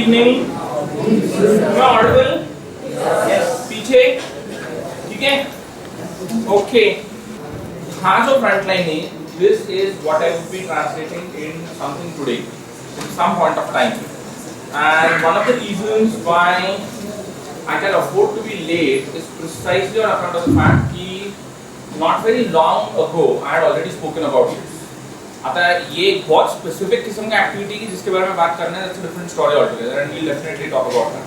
Evening. मैं Audible? पीछे ठीक है. ओके. हाँ जो फ्रंटलाइन है, this is what I would be translating in something today, in some point of time. And one of the reasons why I can afford to be late is precisely on account of the fact that not very long ago I had already spoken about this. आता ये एक बहुत specific किस्म का activity की जिसके बारे में बात करना है. That's a different story altogether, and we'll definitely talk about that.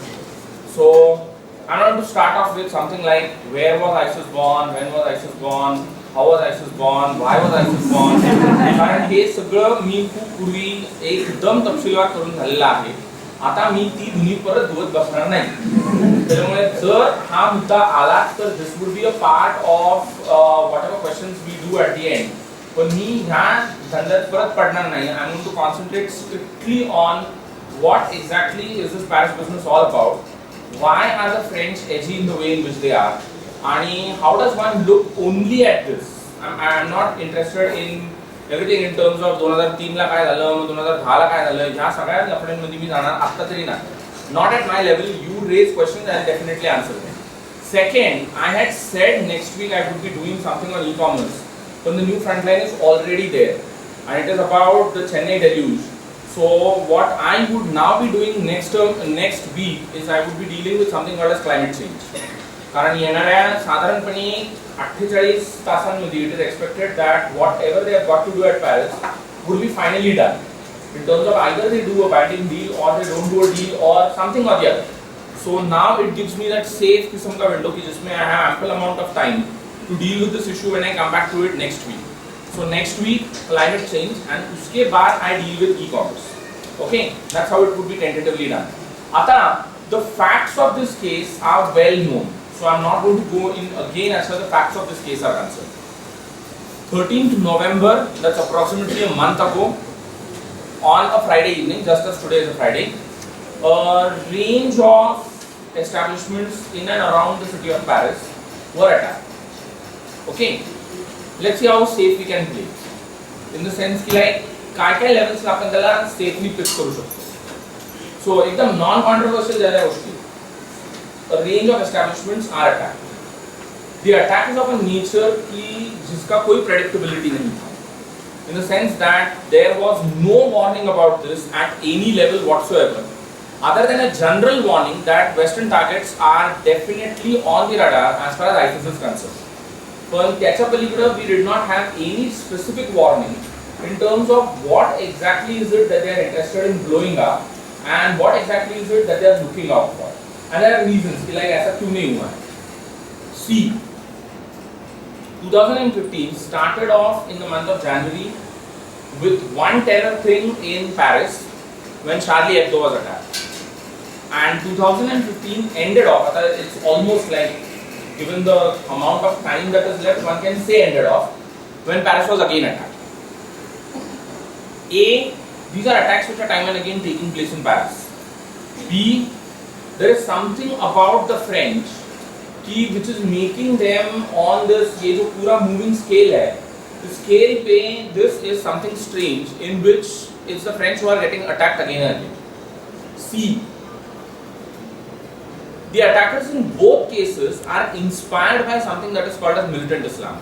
So I want to start off with something like where was ISIS born, when was ISIS born, how was ISIS born, why was ISIS born. कारण हे सगळं मी खूप पूर्वी एकदम तपशीलवार करून झालेलं आहे. आता मी ती धुनी परत धुवत बसणार नाही. त्यामुळे जर हा मुद्दा आला तर this would be a part of whatever questions we do at the end. पण मी ह्या धंद्यात परत पडणार नाही. I'm going to concentrate strictly on what exactly is this Paris business all about. Why are the French edgy in the way in which they are? आणि how does one look only at this? I'm not interested in everything in terms of 2003 ला काय झालं, मग 2010 ला काय झालं, ह्या सगळ्या लफड्यांमध्ये मी जाणार आता तरी नाही. Not at my level. You raise questions, I'll definitely answer them. Second, I had said next week I would be doing something on e-commerce. But the new Frontline is already there, and it is about the Chennai deluge. So what I would now be doing next week is I would be dealing with something called as climate change. कारण येणाऱ्या साधारणपणे 48 तासांमध्ये it is expected that whatever they have got to do at Paris would be finally done. In terms of either they do a binding deal or they don't do a deal or something or the other. So now it gives me that safe किस्म का window कि जिसमें I have ample amount of time to deal with this issue when I come back to it next week. So next week climate change, and उसके बाद I deal with e-commerce. Okay, that's how it would be tentatively done. आता the facts of this case are well known, so I'm not going to go in again as far as the facts of this case are concerned. 13th November, that's approximately a month ago, on a Friday evening, just as today is a Friday, a range of establishments in and around the city of Paris were attacked. Okay, let's see how safe we can play. In the sense कि like काय levels ला आपण त्याला safely pick करू शकतो. So एकदम non-controversial झाल्या गोष्टी. A range of establishments are attacked. The attack is of a nature कि जिसका कोई predictability नहीं था. In the sense that there was no warning about this at any level whatsoever, other than a general warning that Western targets are definitely on the radar as far as ISIS is concerned. पण त्याच्या पलीकडे we did not have any specific warning in terms of what exactly is it that they are interested in blowing up and what exactly is it that they are looking out for. And there are reasons कि like ऐसा क्यों नहीं हुआ है. See, 2015 started off in the month of January with one terror thing in Paris when Charlie Hebdo was attacked. And 2015 ended off, it's almost like given the amount of time that is left, one can say ended off when Paris was again attacked. A, these are attacks which are time and again taking place in Paris. B, there is something about the French which is making them on this ये जो पूरा moving scale है, the scale पे this is something strange in which it's the French who are getting attacked again and again. C, the attackers in both cases are inspired by something that is called as militant Islam.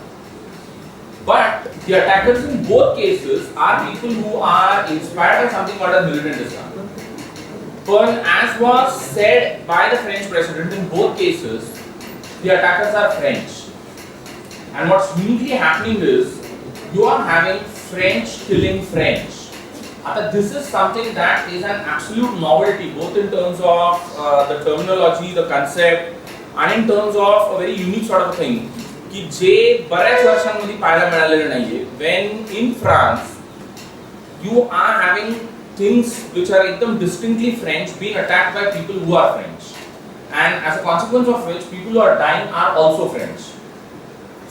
But the attackers in both cases are people who are inspired by something called as militant Islam. But as was said by the French president in both cases, the attackers are French. And what's uniquely happening is you are having French killing French. This is something that is an absolute novelty, both in terms of the terminology, the concept, and in terms of a very unique sort of thing. कि जे बऱ्याच वर्षांमध्ये पाहायला मिळालेलं नाहीये. When in France, you are having things which are एकदम distinctly French being attacked by people who are French, and as a consequence of which people who are dying are also French.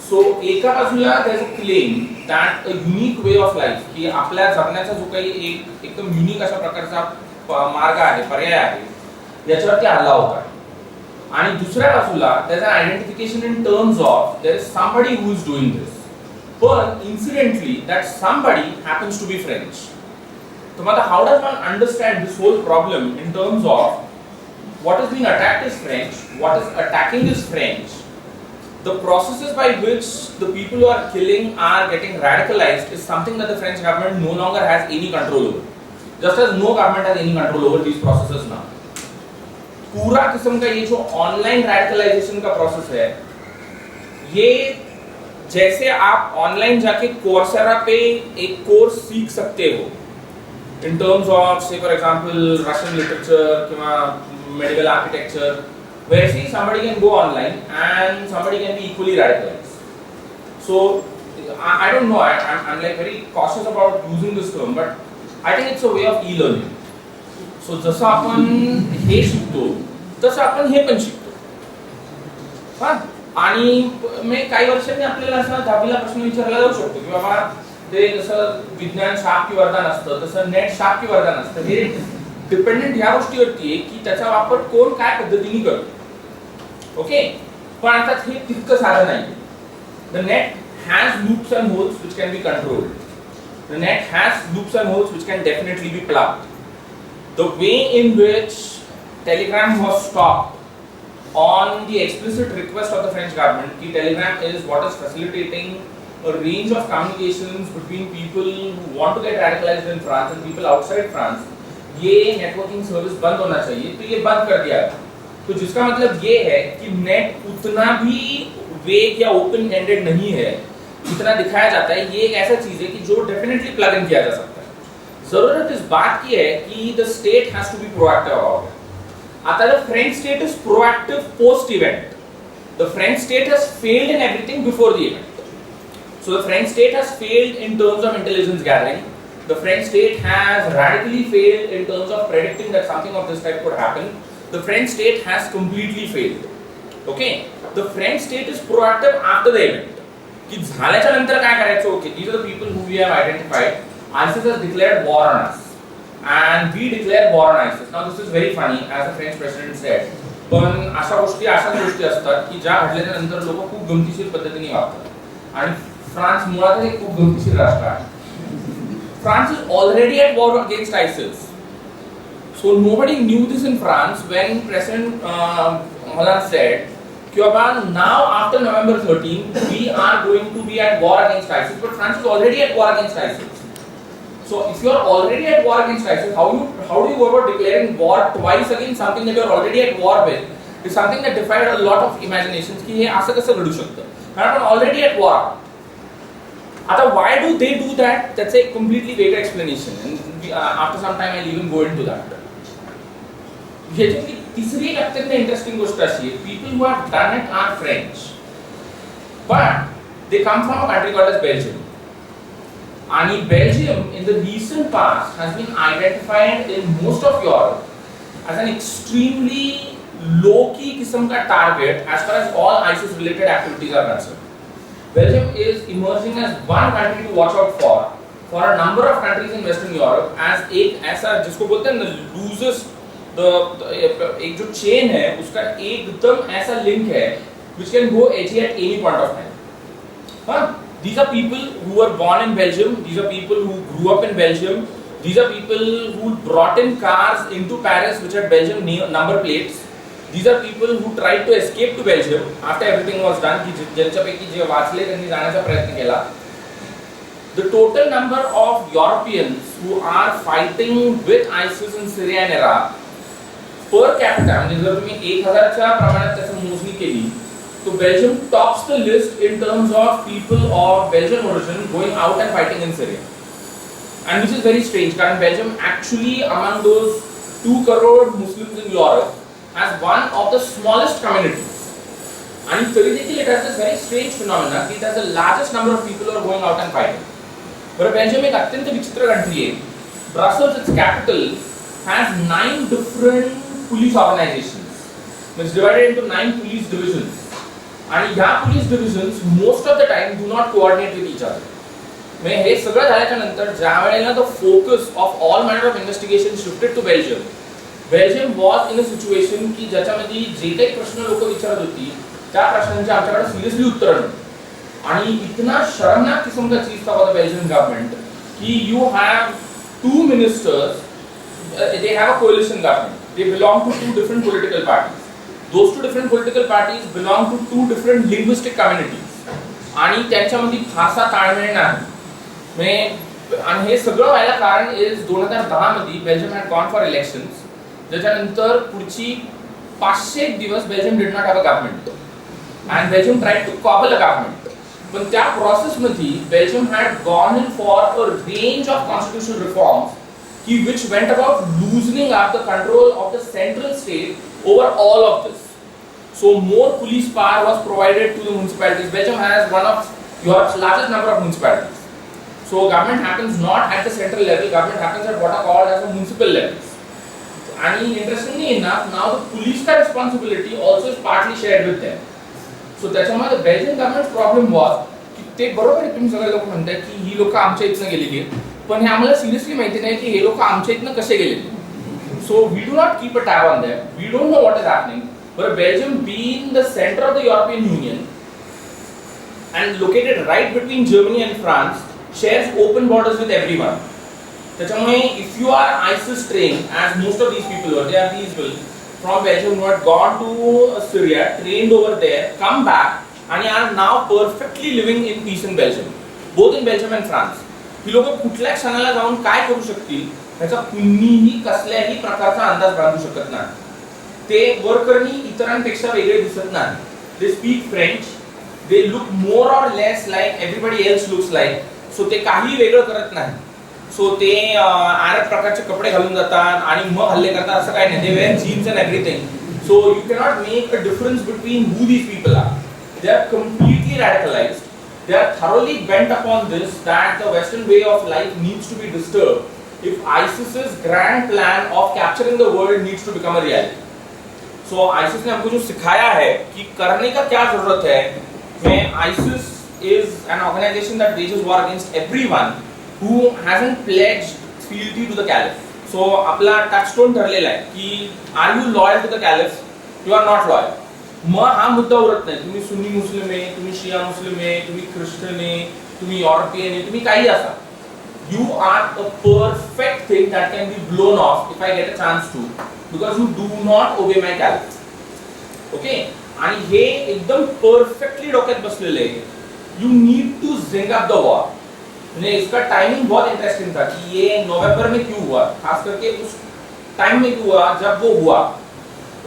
So एका बाजूला there is a claim that a unique way of life की आपल्या जगण्याचा जो काही एक एकदम unique अशा प्रकारचा मार्ग आहे, पर्याय आहे, याच्यावरती हल्ला होता. आणि दुसऱ्या बाजूला there is an identification in terms of there is somebody who is doing this. But incidentally that somebody happens to be French. तो मतलब how does one understand this whole problem in terms of what is being attacked is French, what is attacking is French, the processes by which the people who are killing are getting radicalized is something that the French government no longer has any control over, just as no government has any control over these processes now. पूरा किस्म का ये जो online radicalisation का process है, ये जैसे आप ऑनलाइन जाके कोर्सेरा पे एक कोर्स सीख सकते हो in terms of say for example Russian literature किंवा medical architecture, where see somebody can go online and somebody can be equally radicalized. So I don't know, I'm like very cautious about using this term, but I think it's a way of e-learning. So जसं आपण हे शिकतो तसं आपण हे पण शिकतो. हां, आणि मी काही वर्षांनी आपल्याला असं 10वीला प्रश्न विचारला जाऊ शकतो की बाबा ते जसं विज्ञान शाप की वरदान असतं तसं नेट शाप की वरदान असतं. हे डिपेंडेंट ह्या गोष्टीवरती आहे की त्याचा वापर कोण काय पद्धतीने करतो. ओके, पण आता हे तितकं साधं नाही. The net has loops and holes which can be controlled. The net has loops and holes which can definitely be plugged. The way in which Telegram was stopped on the explicit request of the French government, कि Telegram is what is facilitating a range of communications between people who want to get radicalized in France and people outside France. ये networking service बंद होना चाहिए, तो ये बंद कर दिया. तो जिसका मतलब ये है कि नेट उतना भी वेग या ओपन एंडेड नहीं है जितना दिखाया जाता है. ये एक ऐसा चीज है कि जो डेफिनेटली प्लग इन किया जा सकता है. जरूरत इस बात की है कि the state has to be proactive about it. आता the French state is proactive post event. The French state has failed in everything before the event. So the French state has failed in terms of intelligence gathering. The French state has radically failed in terms of predicting that something of this type could happen. The French state has completely failed. Okay, the French state is proactive after the event. कि झाल्याच्या नंतर काय करायचं. Okay, these are the people who we have identified. ISIS has declared war on us and we declare war on ISIS. Now this is very funny as the French president said, पण अशा गोष्टी असतात की ज्या घडल्याच्या नंतर लोक खूप गमतीशीर पद्धतीने वागतात. आणि फ्रान्स मुळात एक खूप गमतीशीर राष्ट्र आहे. France is already at war against ISIS. So nobody knew this in France when President Hollande said now after November 13 we are going to be at war against ISIS, but France is already at war against ISIS. So if you are already at war against ISIS, how do you go about declaring war twice against something that you are already at war with? Is something that defied a lot of imaginations की हे असं कसं घडू शकतं. कारण आपण already at war. आता why do they do that? That's a completely vague explanation, and after some time I'll even go into that. ह्याची तिसरी एक अत्यंत इंटरेस्टिंग गोष्ट अशी आहे, people who have done it are French, but they come from a country called as Belgium. आणि Belgium in the recent past has been identified in most of Europe as an extremely low-key किस्म का target as far as all ISIS-related activities are concerned. Belgium is emerging as one country to watch out for a number of countries in Western Europe as एक ऐसा जिसको बोलते हैं the loosest एक जो chain है उसका एकदम ऐसा लिंक है which can go edgy at any point of time. These are people who were born in Belgium. These are people who grew up in Belgium. These are people who brought in cars into Paris which had Belgian number plates. These are people who tried to escape to Belgium after everything was done. की ज्यांच्यापैकी जे वाचले त्यांनी जाण्याचा प्रयत्न केला. The total number of Europeans who are fighting with ISIS in Syria and Iraq per capita, म्हणजे जर तुम्ही 1000च्या प्रमाणात त्याची मोजणी केली तो Belgium tops the list in terms of people of Belgian origin going out and fighting in Syria. And which is very strange कारण Belgium actually among those 2 crore Muslims in Europe has one of the smallest communities. And तरी देखील it has this very strange phenomena कि it has the largest number of people who are going out and fighting. बरं Belgium एक अत्यंत विचित्र country आहे. Brussels, its capital, has 9 different police organizations. It's divided into 9 police divisions. And ह्या police divisions most of the time do not coordinate with each other. म्हणजे हे सगळं झाल्याच्या नंतर ज्या वेळेला the focus of all manner of investigation shifted to Belgium. Belgium was in a situation की ज्याच्यामध्ये जे काही प्रश्न लोक विचारत होती त्या प्रश्नांची आमच्याकडे सिरियसली उत्तर नव्हती. आणि इतना शर्मनाक किस्म का चीज था the Belgian government कि you have two ministers, they have a coalition government. They belong to two different political parties. Those two different political parties belong to two different linguistic communities. आणि त्यांच्यामध्ये भाषा ताळमेळ नाही. आणि हे सगळं व्हायला कारण इज 2010 मध्ये Belgium had gone for elections. त्याच्यानंतर पुढची 500 दिवस Belgium did not have a government and Belgium tried to cobble a government. पण त्या प्रोसेसमध्ये Belgium had gone in for a range of constitutional reforms which went about loosening up the control of the central state over all of this. So more police power was provided to the municipalities. Belgium has one of Europe's largest number of municipalities. So government happens not at the central level, government happens at what are called as the municipal levels. And interestingly enough, now the police responsibility also is partly shared with them. So त्याच्यामुळे the Belgian government's problem was की ते बरोबर आहे तुम्ही सगळे लोक म्हणताय की ही लोक आमच्या इथनं गेलेली आहेत, पण हे आम्हाला सिरियसली माहिती नाही की हे लोक आमच्या इथनं कसे गेलेले. So we do not keep a tab on them, we don't know what is happening. But Belgium being the centre of the European Union and located right between Germany and France, shares open borders with everyone. त्याच्यामुळे if you are ISIS trained, as most of these people were, they are these people from Belgium who had gone to Syria, trained over there, come back and are now perfectly living in peace in Belgium, both in Belgium and France. ही लोक कुठल्या क्षणाला जाऊन काय करू शकतील याचा कुणीही कसल्याही प्रकारचा अंदाज बांधू शकत नाही. ते वर्करनी इतरांपेक्षा वेगळे दिसत नाही. They speak French, they look more or less like everybody else looks like. So ते काही वेगळं करत नाही. सो ते अरब प्रकारचे कपडे घालून जातात आणि मग हल्ले करतात असं काही नाही. They wear jeans and everything. So you cannot make a difference between who these people are. They are completely radicalised. They are thoroughly bent upon this that the Western way of life needs to be disturbed if ISIS's grand plan of capturing the world needs to become a reality. So ISIS ने हमको जो सिखाया है कि करने का क्या जरूरत है, में ISIS is an organization that wages war against everyone who hasn't pledged fealty to the caliph. So आपला touchstone ठरलेला आहे कि are you loyal to the caliph? You are not loyal. मग हा मुद्दा उरत नाही. तुम्ही सुन्नी मुस्लिम आहे, तुम्ही शिया मुस्लिम आहे, तुम्ही ख्रिश्चन आहे, तुम्ही युरोपियन आहे, तुम्ही काही असा. You are a perfect thing that can be blown off if I get a chance to, because you do not obey my caliph. Okay? आणि हे एकदम परफेक्टली डोक्यात बसलेले आहे. You need to zing up the war. म्हणजे इसका timing बहुत interesting था कि ये नवंबर में क्यों हुआ, खास करके उस टाइम में क्यों हुआ जब वो हुआ.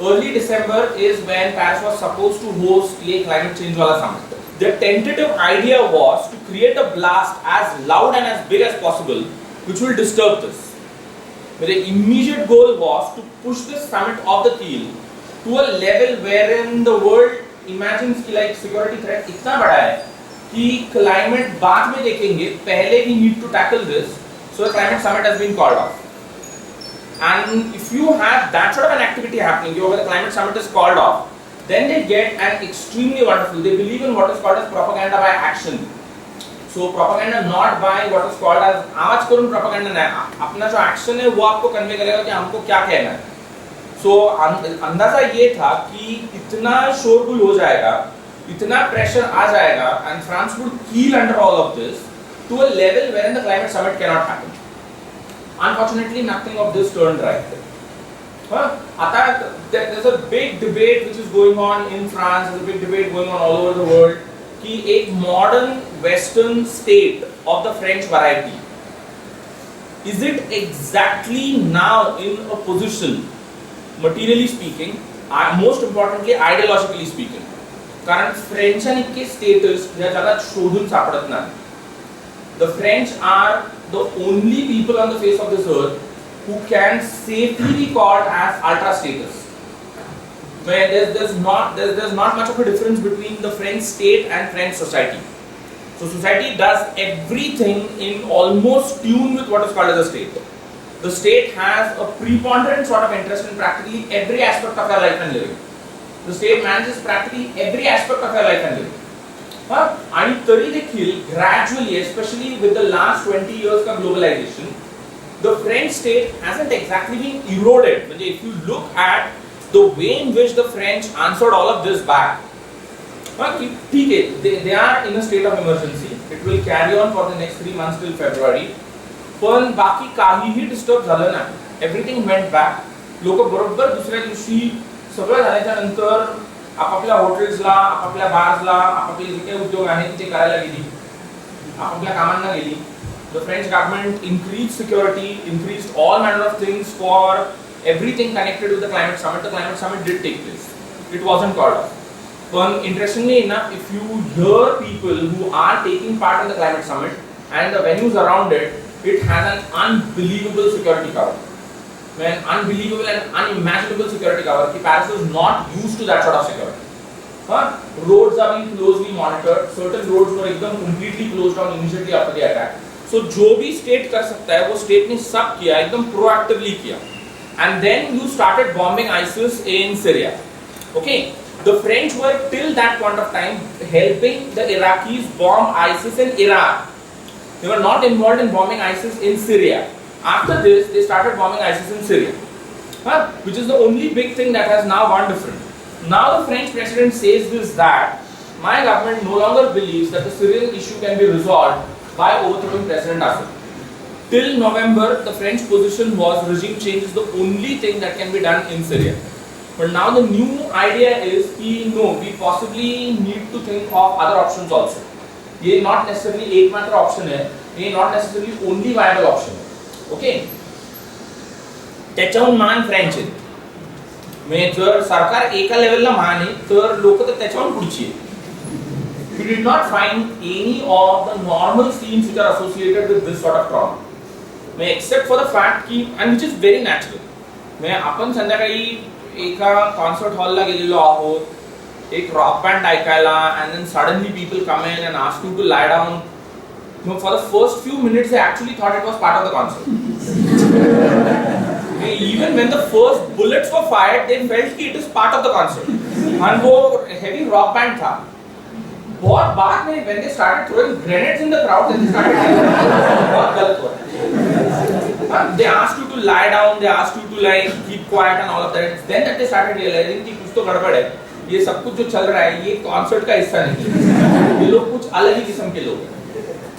Early December is when Paris was supposed to host a climate change wala summit. The tentative idea was to create a blast as loud and as big as possible, which will disturb this. But the immediate goal was to push this summit off the keel to a level wherein the world imagines कि like security threat इतना बड़ा है कि climate बाद में देखेंगे, पहले we need to tackle this. So the climate summit has been called off. And if you have that sort of an activity happening, where the climate summit is called off, then they get an extremely wonderful. They believe in what is called as propaganda by action. So propaganda not by what is called as आवाज करून propaganda नहीं. अपना जो action है वो आपको convey करेगा कि हमको क्या कहना है. So अंदाजा ये था कि इतना शोरगुल हो जाएगा, इतना pressure आ जाएगा, and France would keel under all of this to a level wherein the climate summit cannot happen. Unfortunately, nothing of this turned right. There's a big debate which is going on in France. There's a big debate going on all over the world. कि एक modern Western state of the French variety, is it exactly now in a position, materially speaking, most importantly, ideologically speaking? कारण फ्रेंचांचे status या जगात शोधून सापडत नाही. The French are the only people on the face of this earth who can safely be called as ultra status. Where there's not much of a difference between the French state and French society. So society does everything in almost tune with what is called as a state. The state has a preponderant sort of interest in practically every aspect of your life and living. The state manages practically every aspect of your life and living. आणि तरी देखील gradually, especially with the last 20 years of globalization, the French state hasn't exactly been eroded. म्हणजे if you look at the way in which the French answered all of this back, ठीक है, they are in a state of emergency. It will carry on for the next 3 months till February. पण बाकी काहीही disturb झालं नाही. Everything went back. लोक बरोबर दुसऱ्या दिवशी सगळं झाल्याच्या नंतर आपापल्या हॉटेल्सला, आपापल्या बार्सला, आपापले जे काही उद्योग आहेत ते करायला गेली, आपापल्या कामांना गेली. The French government increased security, increased all manner of things for everything connected with the climate summit. The climate summit did take place. It wasn't called off. But interestingly enough, if you hear people who are taking part in the climate summit and the venues around it, it has an unbelievable security cover. An unbelievable and unimaginable security cover. Paris is not used to that sort of security. Roads are being closely monitored. Certain roads were completely closed down immediately after the attack. So जो भी state कर सकता है वो state ने सब किया, एकदम प्रोएक्टिवली किया. And then you started bombing ISIS in Syria. Okay, the French were till that point of time helping the Iraqis bomb ISIS in Iraq. They were not involved in bombing ISIS in Syria. After this, they started bombing ISIS in Syria, which is the only big thing that has now gone different. Now the French president says this, that my government no longer believes that the Syrian issue can be resolved by overthrowing President Assad. Till November, the French position was regime change is the only thing that can be done in Syria. But now the new idea is that no, we possibly need to think of other options also. ये not necessarily एकमात्र option है, ये not necessarily only viable option है. Okay? त्याच्याहून महान French आहे. म्हणजे जर सरकार एका लेवलला महान आहे तर लोक तर त्याच्याहून पुढची आहे. You did not find any of the normal scenes which are associated with this sort of trauma. Except for the fact कि, and which is very natural. आपण संध्याकाळी एका कॉन्सर्ट हॉलला गेलेलो आहोत, एक रॉक बँड ऐकायला, and then suddenly people come in and ask you to lie down. For the first few minutes they actually thought it was part of the concert. Even when the first bullets were fired, they felt कि it is part of the concert. And वो heavy rock band था. बहुत बाद में when they started throwing grenades in the crowd, then they started बहुत गलत हो रहा है. They asked you to lie down, they asked you to like keep quiet and all of that. Then that they started realizing कि कुछ तो गड़बड़ है. ये सब कुछ जो चल रहा है ये कॉन्सर्ट का हिस्सा नहीं है. ये लोग कुछ अलग ही किस्म के लोग हैं.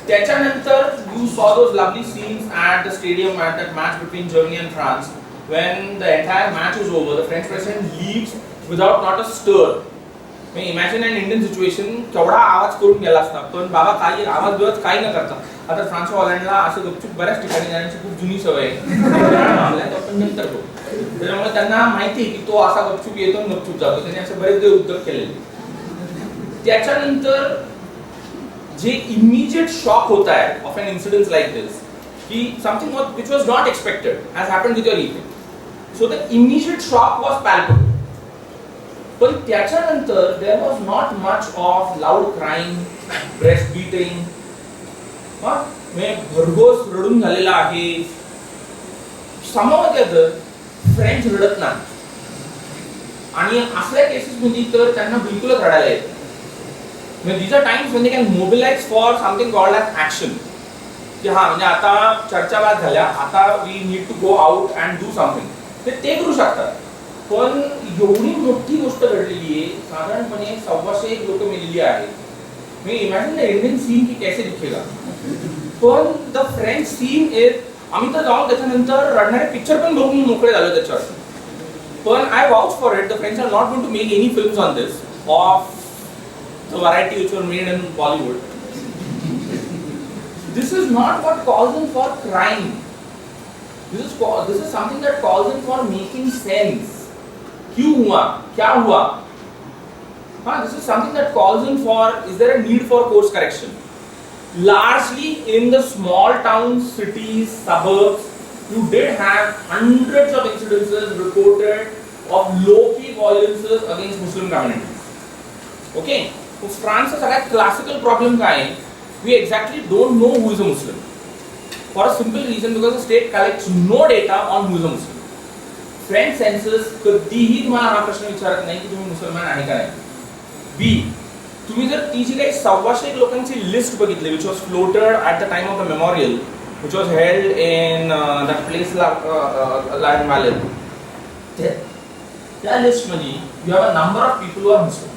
त्याच्यानंतर you saw those lovely scenes at the stadium at that match between Germany and France. When the entire match is over, the French president leaves without not a stir. Imagine an Indian situation, केवढा आवाज करून गेला असता, पण बाबा काही आवाज बिवाज काही न करता. आता फ्रान्स व हॉलंडला असं गपचूप बऱ्याच ठिकाणी जाण्याची खूप जुनी सवय आहे. आपण नंतर करू. त्यामुळे त्यांना माहिती आहे की तो असा गपचूप येतो आणि गपचूप जातो. त्याने असे बरेच उद्योग केलेले. त्याच्यानंतर जे इमिजिएट शॉक होता है of an incident like this कि something which was not expected has happened with your evening. So the immediate shock was palpable. पण त्याच्यानंतर there was not much of loud crying, breast beating. भरघोस रडून झालेला आहे. Somehow or the other, French रडत नाही. आणि असल्या केसेस मध्ये तर त्यांना बिलकुलच रडायला येत. These are times when they can mobilize for something called as action. कि हाँ म्हणजे आता चर्चा बाद झाल्या, आता we need to go out and do something. ते करू शकतात. पण एवढी मोठी गोष्ट घडलेली आहे, साधारणपणे 125 लोक मेलेली आहेत. मी इमॅजिन द इंडियन सीन की कैसे दिखेगा. पण द फ्रेंच सीन इज, आम्ही तर जाऊन त्याच्यानंतर रडणारे पिक्चर पण बघून मोकळे झालो त्याच्यावर. पण I vouch for it. The French are not going to make any films on this of the variety which were made in Bollywood. This is not what calls in for crime. This is something that calls in for making sense. क्यों हुआ? क्या हुआ? This is something that calls in for, is there a need for course correction? Largely in the small towns, cities, suburbs, you did have hundreds of incidences reported of low-key violences against Muslim communities. Okay? तो France का सगळ्यात classical problem काय आहे? We exactly don't know who is a Muslim for a simple reason, because the state collects no data on who is a Muslim. French census कधीही तुम्हाला हा प्रश्न विचारत नाही की तुम्ही मुसलमान आहे का नाही. बी, तुम्ही जर ती जी काही 125 लोकांची लिस्ट बघितली which was floated at the time of the memorial which was held in that place in Valence, त्या लिस्टमध्ये you have a number of people who are Muslim.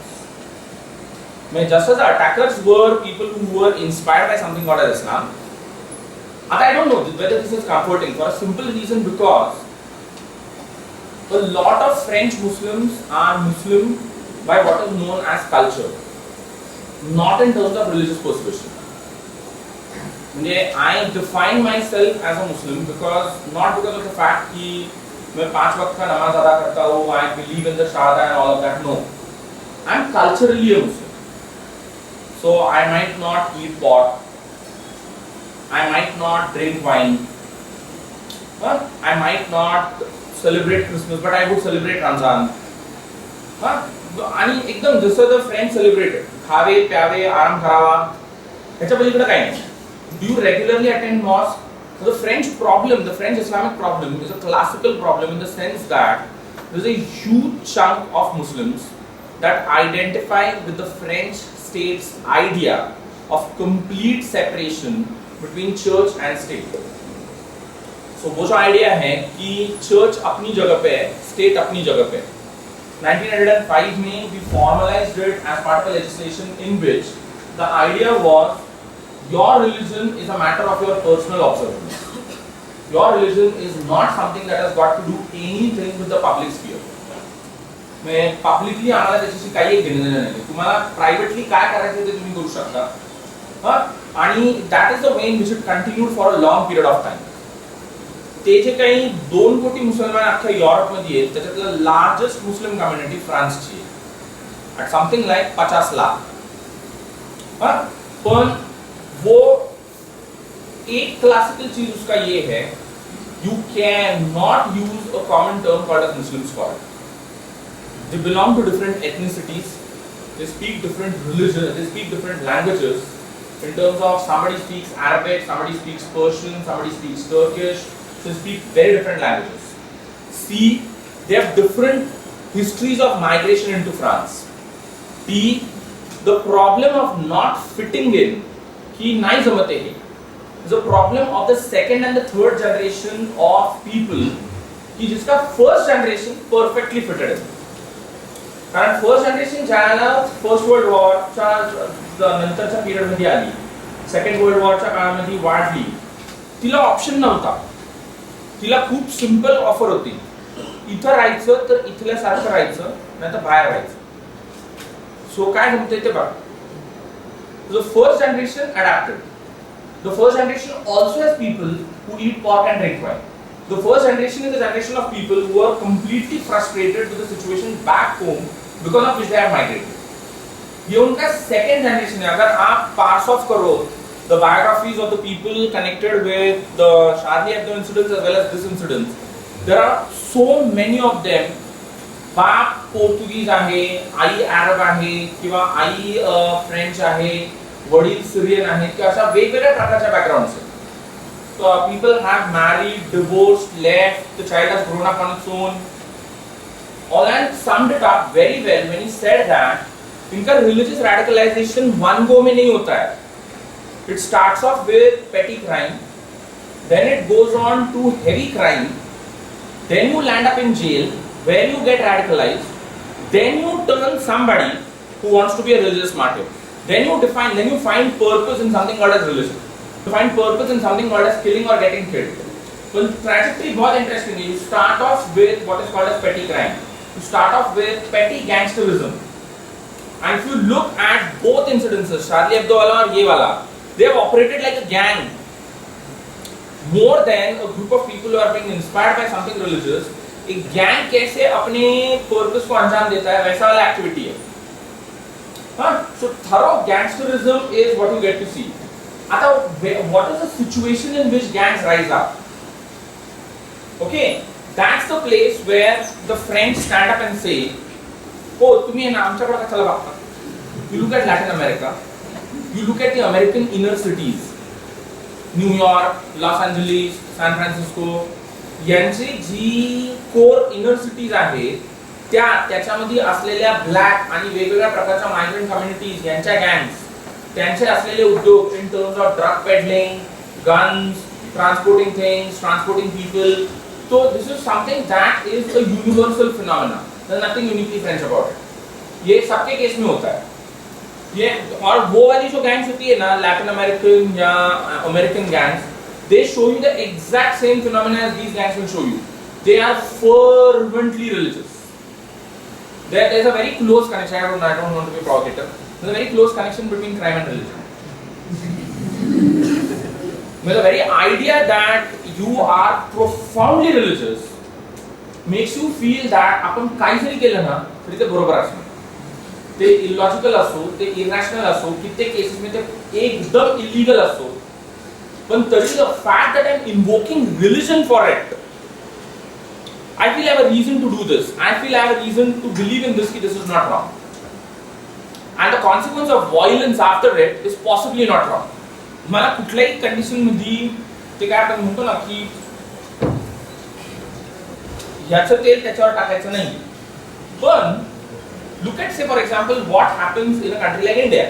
Just as the attackers were people who were inspired by something called as Islam, I don't know whether this is comforting for a simple reason, because a lot of French Muslims are Muslim by what is known as culture, not in terms of religious persuasion. I define myself as a Muslim not because of the fact that मैं 5 वक्त का नमाज अदा करता हूँ, I believe in the Shahada and all of that. No, I'm culturally a Muslim. So I might not eat pork, I might not drink wine, I might not celebrate Christmas, but I would celebrate Ramzan. आणि एकदम जसं the French celebrated, खावे प्यावे आराम करावा, ह्याच्या पलीकडे काही नाही. Do you regularly attend mosque? So the French problem, the French Islamic problem, is a classical problem in the sense that there is a huge chunk of Muslims that identify with the French state's idea of complete separation between church and state. So वो जो idea है कि church अपनी जगह पे है, state अपनी जगह पे है. 1905 में we formalized it as part of a legislation in which the idea was your religion is a matter of your personal observance. Your religion is not something that has got to do anything with the public sphere. मैं publicly आम्हाला त्याच्याशी काही एक घेणं देणं नाही. तुम्हाला privately काय करायचं ते तुम्ही करू शकता. आणि that is the way in which it continued for a long period of time. ते जे काही 2 कोटी मुसलमान अख्ख्या युरोपमध्ये आहेत, त्याच्यातलं लार्जेस्ट मुस्लिम कम्युनिटी फ्रान्सची आहे, at something like 50 लाख. पण वो एक क्लासिकल चीज उसका ये है, you cannot use a common term called as Muslim scholar. They belong to different ethnicities, they speak different religions, they speak different languages. In terms of somebody speaks Arabic, somebody speaks Persian, somebody speaks Turkish, so they speak very different languages. C, they have different histories of migration into France. D, the problem of not fitting in कि नहीं जमते हैं, is a problem of the second and the third generation of people कि जिसका first generation perfectly fitted in. कारण first generation ज्याला first world war च्या नंतरच्या period मध्ये आली, second world war च्या काळामध्ये वाढली, तिला option नव्हता, तिला खूप simple offer होती, इथं राहायचं तर इथल्या सारखं राहायचं, नाही तर बाहेर राहायचं. So काय जमते ते बघ. The first generation adapted. The first generation also has people who eat pork and drink wine. The first generation is the generation of people who are completely frustrated with the situation back home because of which they have migrated. ये उनका second generation है. अगर आप parse off करो the biographies of the people connected with the Charlie Hebdo incidents as well as this incident, there are so many of them. बाप पोर्तुगीज आहे, आई अरब आहे किंवा आई फ्रेंच आहे, वडील सिरियन आहेत किंवा अशा वेगवेगळ्या प्रकारच्या बॅकग्राऊंड्स आहेत. So people have married, divorced, left, the child has grown up on its own. All summed it up very well when he said that इनका religious radicalization one go में नहीं होता है. It starts off with petty crime, then it goes on to heavy crime, then you land up in jail where you get radicalized, then you turn somebody who wants to be a religious martyr, then you find purpose in something called as religion, you find purpose in something called as killing or getting killed. So trajectory बहुत interesting है. You start off with what is called as petty crime, you start off with petty gangsterism, and if you look at both incidences, Charlie Hebdo वाला और ये वाला, they have operated like a gang more than a group of people who are being inspired by something religious. एक gang कैसे अपने purpose को अंजाम देता है वैसा वाला एक्टिविटी है. So thorough gangsterism is what you get to see. आता what is the situation in which gangs rise up? Okay, that's the place where the French stand up and say, oh तुम्ही है ना आमच्याकडे कशाला बघता. You look at Latin America, you look at the American inner cities, New York, Los Angeles, San Francisco, यांची जी core inner cities आहेत त्याच्यामध्ये असलेल्या ब्लॅक आणि वेगवेगळ्या प्रकारच्या मायग्रेंट कम्युनिटीज यांच्या गँग्स, त्यांचे असलेले उद्योग इन terms of drug peddling, guns, transporting things, transporting people. So this is something that is a universal phenomena. There's nothing uniquely French about it. ये सबके केस में होता है. ये और वो वाली जो गैंग्स होती है ना, लैटिन अमेरिकन या American gangs, they show you the exact same phenomena as these gangs will show you. They are fervently religious. There's a very close connection. I don't want to be provocative. There's a very close connection between crime and religion. The very idea that you are profoundly religious makes you feel that आपण काही जरी केलं ना तरी ते बरोबर असणार. ते illogical असो, ते irrational असो, कित्येक केसेस मध्ये ते एकदम illegal असो, पण तरी the fact that I'm invoking religion for it, I feel I have a reason to do this. I feel I have a reason to believe in this. That this is not wrong, and the consequence of violence after it is possibly not wrong. मला कुठल्याही condition मध्ये ते काय आपण म्हणतो ना की याचं तेल त्याच्यावर टाकायचं नाही. पण look at, say for example, what happens in a country like India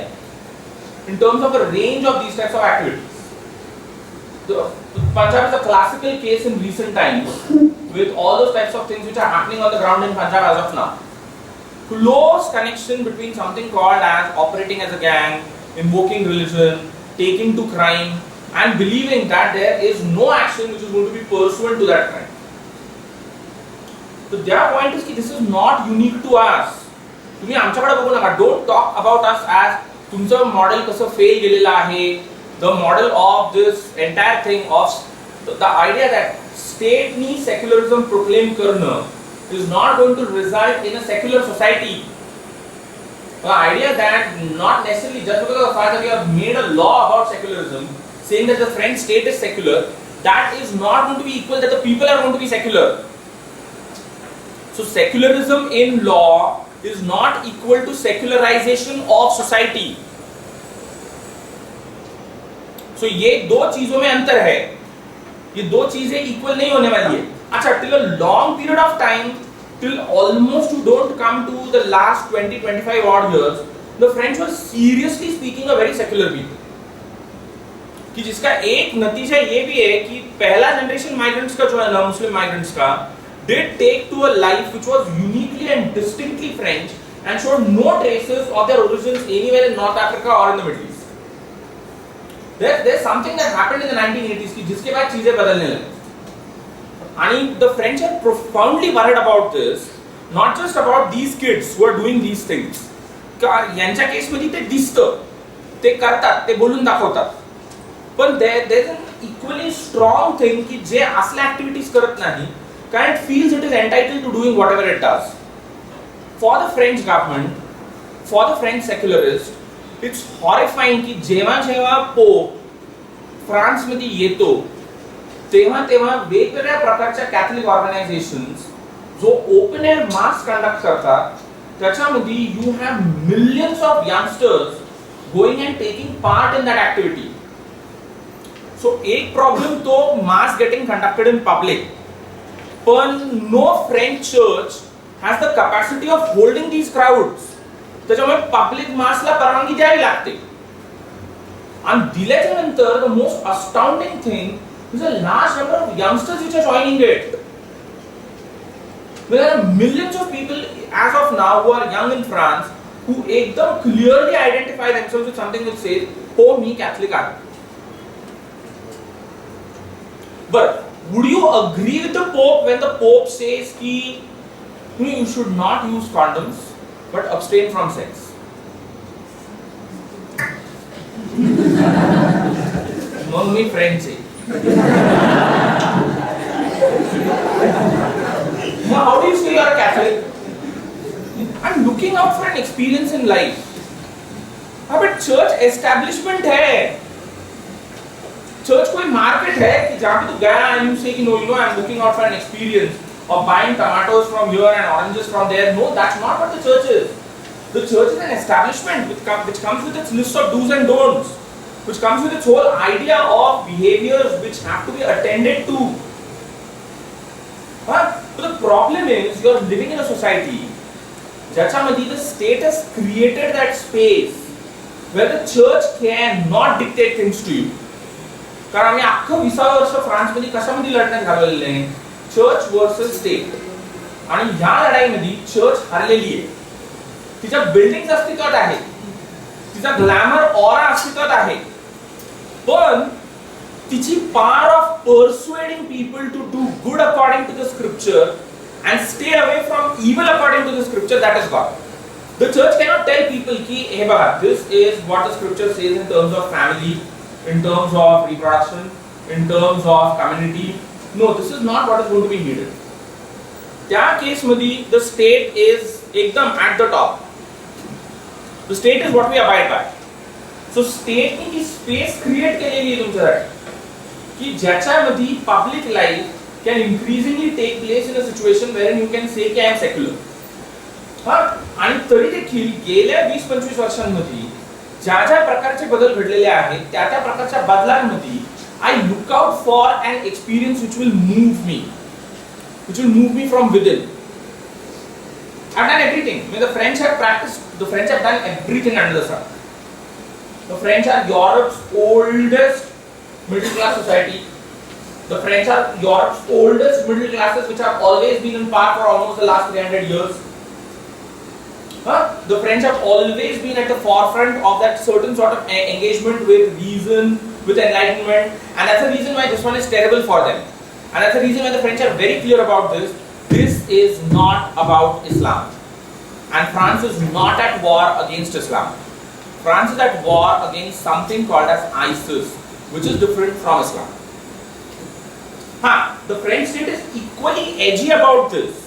in terms of a range of these types of activities. Punjab is a classical case in recent times with all those types of things which are happening on the ground in Punjab as of now. Close connection between something called as operating as a gang, invoking religion, taking to crime, and believing that there is no action which is going to be pursuant to that crime. So their point is that this is not unique to us. तुम्ही आमच्याकडे बघू नका. Don't talk about us as तुमचं model कसं fail गेलेलं आहे. The model of this entire thing of the idea that state knee secularism proclaim करणं is not going to result in a secular society. The idea that not necessarily just because of the fact that you have made a law about secularism, saying that the French state is secular, that is not going to be equal that the people are going to be secular. So secularism in law is not equal to secularization of society. So ये दो चीजों में अंतर है. ये दो चीजें equal नहीं होने वाली है. अच्छा, till a long period of time, till almost you don't come to the last 20-25 odd years, the French were seriously speaking a very secular people. कि जिसका एक नतीजा ये भी है कि पहला जनरेशन माइग्रेंट्स का जो है ना, मुस्लिम माइग्रेंट्स का, did take to a life which was uniquely and distinctly French and showed no traces of their origins anywhere in North Africa or in the Middle East. There's something that happened in the 1980s कि जिसके बाद चीजें बदलने लगी. And the French are profoundly worried about this, not just about these kids who are doing these things. यांच्या case मध्ये ते दिसतं, ते करतात, ते बोलून दाखवतात. पण there's an equally strong thing की जे असल्या ऍक्टिव्हिटीज करत नाही, कारण it feels it is entitled to doing whatever it does. For the French government, for the French secularists, it's horrifying की जेव्हा पोप फ्रान्स मध्ये येतो, तेव्हा वेगवेगळ्या प्रकारच्या कॅथलिक ऑर्गनायझेशन्स जो ओपन एअर मास कंडक्ट करतात, त्याच्यामध्ये you have millions of youngsters going and taking part in that activity. So एक प्रॉब्लेम तो mass getting conducted in public, पण no French church has the capacity of holding these crowds. त्याच्यामुळे public मासला परवानगी द्यावी लागते. आणि दिल्याच्या नंतर the most astounding thing is a large number of youngsters which are joining it. There are millions of people as of now who are young in France who एकदम clearly identify themselves with something which says, "Oh, me Catholic are." But would you agree with the Pope when the Pope says कि you should not use condoms but abstain from sex? No, me French say. Now, how do you say you are a Catholic? I'm looking out for an experience in life. but church establishment है. Church कोई market है कि जहाँ पे तू गया and you say कि no, I'm looking out for an experience of buying tomatoes from here and oranges from there. No, that's not what the church is. The church is an establishment which comes with its list of do's and don'ts, which comes with its whole idea of behaviors which have to be attended to. But the problem is you are living in a society ज्याच्यामध्ये the state has created that space where the church cannot dictate things to you. कारण आम्ही अख्खं 20 वर्ष फ्रान्समध्ये कशामध्ये लढण्यात घालवलेले आहे, church versus state. आणि ह्या लढाईमध्ये church हरलेली आहे. तिच्या बिल्डिंग्स अस्तित्वात आहेत, तिचा ग्लॅमर ऑरा अस्तित्वात आहे, पण तिची power of persuading people to do good according to the scripture and stay away from evil according to the scripture, that is God. The church cannot tell people ki, hey baba, this is what the scripture says in terms of family, in terms of reproduction, in terms of community. No, this is not what is going to be needed. त्या case मध्ये the state is एकदम at the top. The state is what we abide by. So state ने की space create केलेली आहे तुमच्यासाठी की ज्याच्यामध्ये public life can increasingly take place in a situation wherein you can say की I am secular. आणि तरी देखील गेल्या 20-25 वर्षांमध्ये ज्या ज्या प्रकारचे बदल घडलेले आहेत त्या त्या प्रकारच्या बदलांमध्ये I look out for an experience which will move me from within. I've done everything. I mean, the French have done everything under the sun. The French are Europe's oldest middle class society. The French are Europe's oldest middle classes which have always been in power for almost the last 300 years. The French have always been at the forefront of that certain sort of engagement with reason, with enlightenment, and that's the reason why this one is terrible for them. And that's the reason why the French are very clear about this. This is not about Islam. And France is not at war against Islam. France is at war against something called as ISIS, which is different from Islam. The French state is equally edgy about this.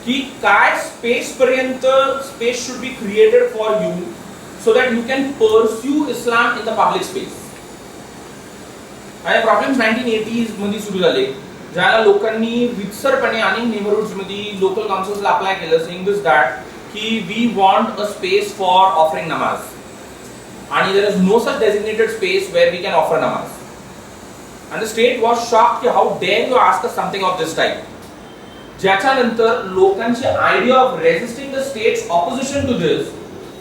कि काय space पर्यंत space should be created for you so that you can pursue Islam in the public space. आणि problems 1980s मध्ये सुरू झाले ज्याला लोकांनी वित्सरपणे अनेक नेबरहुड्स मध्ये लोकल काउन्सिल्सला अप्लाय केलं saying this that की we want a space for offering namaz and there is no such designated space where we can offer namaz. And the state was shocked कि how dare you ask us something of this type. ज्याच्यानंतर लोकांची idea of resisting the state's opposition to this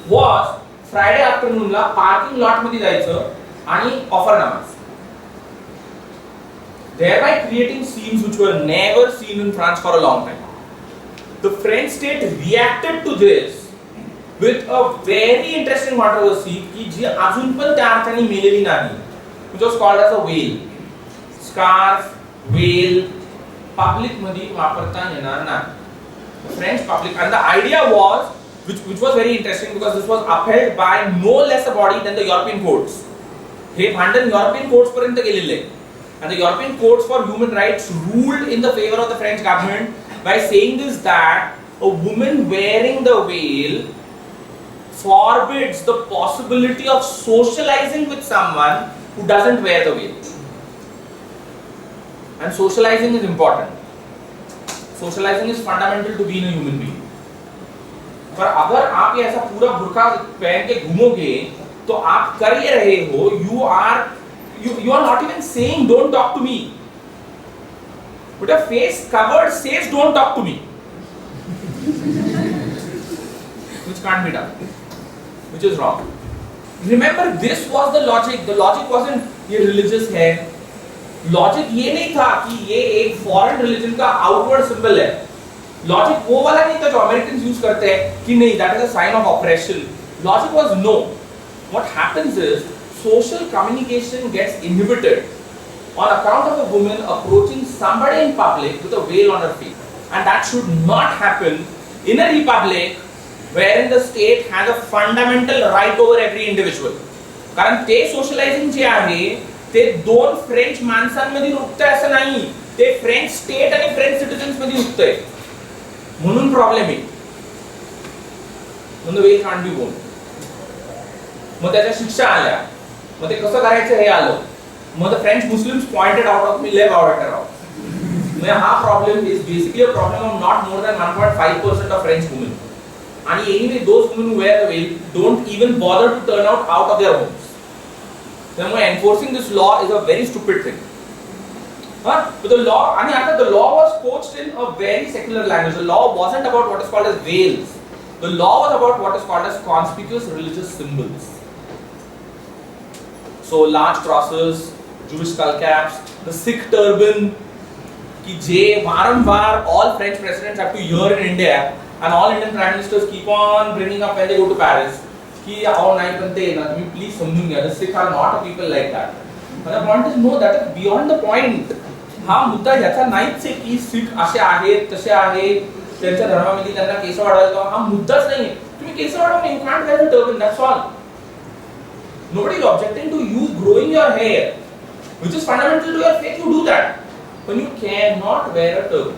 was Friday afternoon La parking lot मध्ये जायचं आणि offer namaz, thereby creating scenes which were never seen in France for a long time. The French state reacted to this with a very interesting controversy की जी अजून पण त्या अर्थाने मेलेली नाही, which was called as a veil. Scarf, veil, public मध्ये वापरता येणार नाही. The French public, and the idea was, which was very interesting because this was upheld by no less a body than the European courts. हे भांडण European courts पर्यंत गेलेले, and the European courts for human rights ruled in the favor of the French government by saying this that a woman wearing the veil forbids the possibility of socializing with someone who doesn't wear the veil. And socializing is important. Socializing is fundamental to being a human being. पर अगर आप ये ऐसा पूरा बुर्का पहन के घूमोगे तो आप कर ये रहे हो, you are not even saying don't talk to me, but a face covered says don't talk to me, which can't be done, which is wrong. Remember, this was the logic. The logic wasn't ये religious है. Logic ये नहीं था कि ये एक foreign religion का outward symbol है. लॉजिक वो वाला नहीं था जो अमेरिकन्स यूज करते हैं कि नहीं that is a sign of operation. Logic was no, what happens is social communication gets inhibited on account of a woman approaching somebody in public with a veil on her face, and that should not happen in a republic wherein the state has a fundamental right over every individual. कारण ते socialising जे आहे ते दोन French माणसांमध्ये रुकतंय असं नाही, ते French state आणि फ्रेंच सिटीजन्स मध्ये रुकतंय. म्हणून प्रॉब्लेम आहे. म्हणून वे कांट बी बोन. मग त्याच्या शिक्षा आल्या, मग ते कसं करायचं हे आलं. मग the French Muslims pointed out of me leave out म्हणजे हा problem is basically a problem of not more than 1.5% of French women. आणि anyway those women who were the well don't even bother to turn out of there Holmes. त्यामुळे enforcing this law is a very stupid thing. But the law, and after the law was coached in a very secular language. The law wasn't about what is called as veils. The law was about what is called as conspicuous religious symbols. So large crosses, Jewish skull caps, the Sikh turban, कि जे बारंबार all French presidents have to hear in India, and all Indian prime ministers keep on bringing up when they go to Paris. कि आओ नहीं बनते ना, तुम्ही please समजून घ्या. The Sikhs are not a people like that. The point is no, that is beyond the point. हा मुद्दा याचा नाहीच आहे की सिख असे आहेत तसे आहेत त्यांच्या धर्मामध्ये त्यांना केस वाढवायचा हा मुद्दाच नाहीये. तुम्ही केस वाढवा नाही, you can't wear a turban, that's all. Nobody is objecting to you growing your hair, which is fundamental to your faith. You do that, but you cannot wear a turban.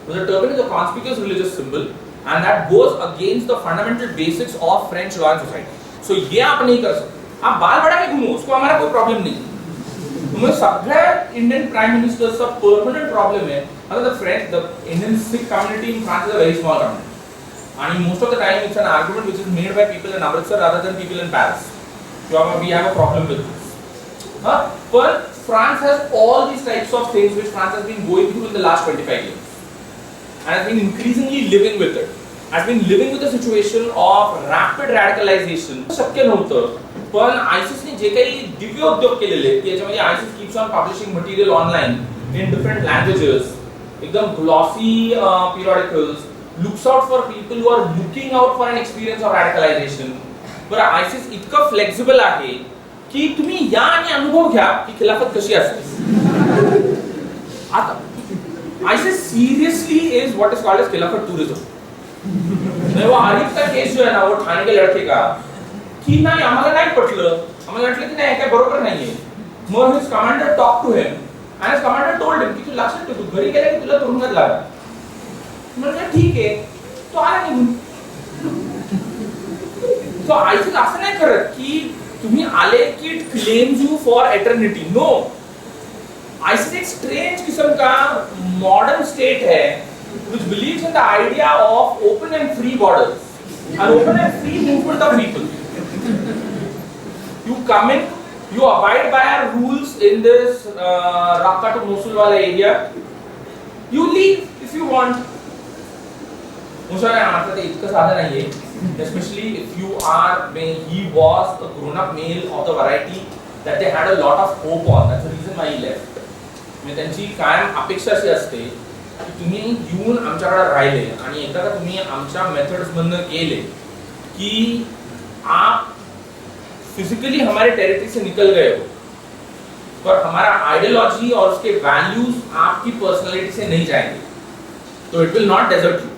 Because the turban is a conspicuous religious symbol, and that goes against the fundamental basics of French law and society. So ये आप नहीं कर सकते. आप बाल बढ़ा के घूमो, उसको हमारा कोई प्रॉब्लम नहीं. तुम्हें सगळ्या इंडियन प्राइम मिनिस्टर्सचा परमनंट प्रॉब्लेम आहे. आता the Indian Sikh community in France is a very small community आणि most of the time it's an argument which is made by people in Amritsar rather than people in Paris. We have a problem with this. But France has all these types of things which France has been going through in the last 25 years and has been increasingly living with it. Has been living with the situation of rapid radicalization. शक्य नव्हतं. पण ISIS ने जे काही दिव्य उद्योग केलेले की याच्यामध्ये ISIS keeps on publishing material online in different languages, एकदम glossy periodicals, looks out for people who are looking out for an experience of radicalization. बरं ISIS इतकं flexible आहे की तुम्ही या आणि अनुभव घ्या की खिलाफत कशी असते. आता ISIS seriously is what is called as खिलाफत tourism. वो आरिफ का केस जो है ना वो ठाणे के लड़के का की नाही आम्हाला नाही पटलं, आम्हाला वाटलं की नाही काय बरोबर नाहीये. मग his commander talk to him and his commander told him की तू लक्षात ठेव तू घरी गेला की तुला तुरुंगात लागला. म्हणलं ठीक आहे तो आला निघून. तो ISIS असं नाही करत की तुम्ही आले की it claims you for eternity. No. ISIS एक strange किस्म का modern state है which believes in the idea of open and free borders and open and free movement of people. You come in, you abide by our rules in this Raqqa to Mosul wala area. You leave if you want. मुझे आता ते इतकं साधं नाहीये. Especially if you are, when he was a grown-up male of the variety that they had a lot of hope on. That's the reason why he left. म्हणजे त्यांची कायम अपेक्षा अशी असते की तुम्ही येऊन आमच्याकडे राहिले आणि एकदा का तुम्ही आमच्या मेथड्स मधनं गेले की आप फिजिकली हमारे टेरिटरी से निकल गए हो पर हमारा आइडियोलॉजी और उसके वैल्यूज आपकी पर्सनालिटी से नहीं जाएंगे, तो it will not desert you.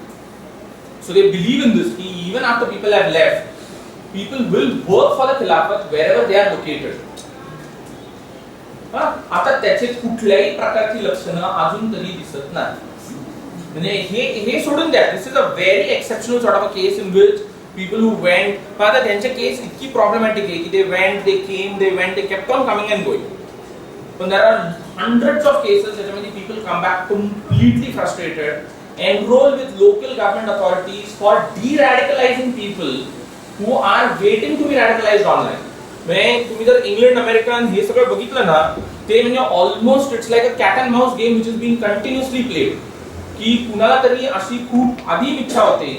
So they believe in this कि even after people have left people will work for the Khilafat wherever they are located. आता त्याचे कुठल्याही प्रकारची लक्षणं अजून तरी दिसत नाही. म्हणजे हे सोडून द्या. This is a very exceptional sort of a case in which people who went, but त्यांचे केस इतकी प्रॉब्लेमॅटिक आहे की they went, they came, they went, they kept on coming and going. But there are hundreds of cases ज्याच्यामध्ये people come back completely frustrated, enroll with local government authorities for de-radicalizing people who are waiting to be radicalized online. म्हणजे तुम्ही जर England American हे सगळं बघितलं ना ते म्हणजे almost it's like a cat and Mouse game which is being continuously played. की कुणाला तरी अशी खूप आधी इच्छा होते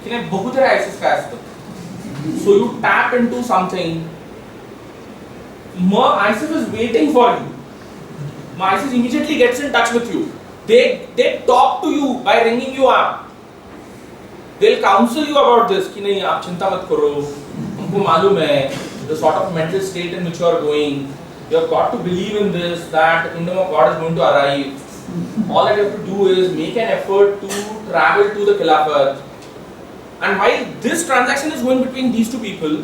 की नाही बघू तरी ISIS काय असतं. So you tap into something. मग ISIS is waiting for you. मग ISIS immediately gets in touch with you. They talk to you by ringing you up. They will counsel you about this की नहीं आप चिंता मत करो, हमको मालूम है the sort of mental state in which you are going. You have got to believe in this, that the kingdom of God is going to arrive. All that you have to do is make an effort to travel to the Khilafat. And while this transaction is going between these two people,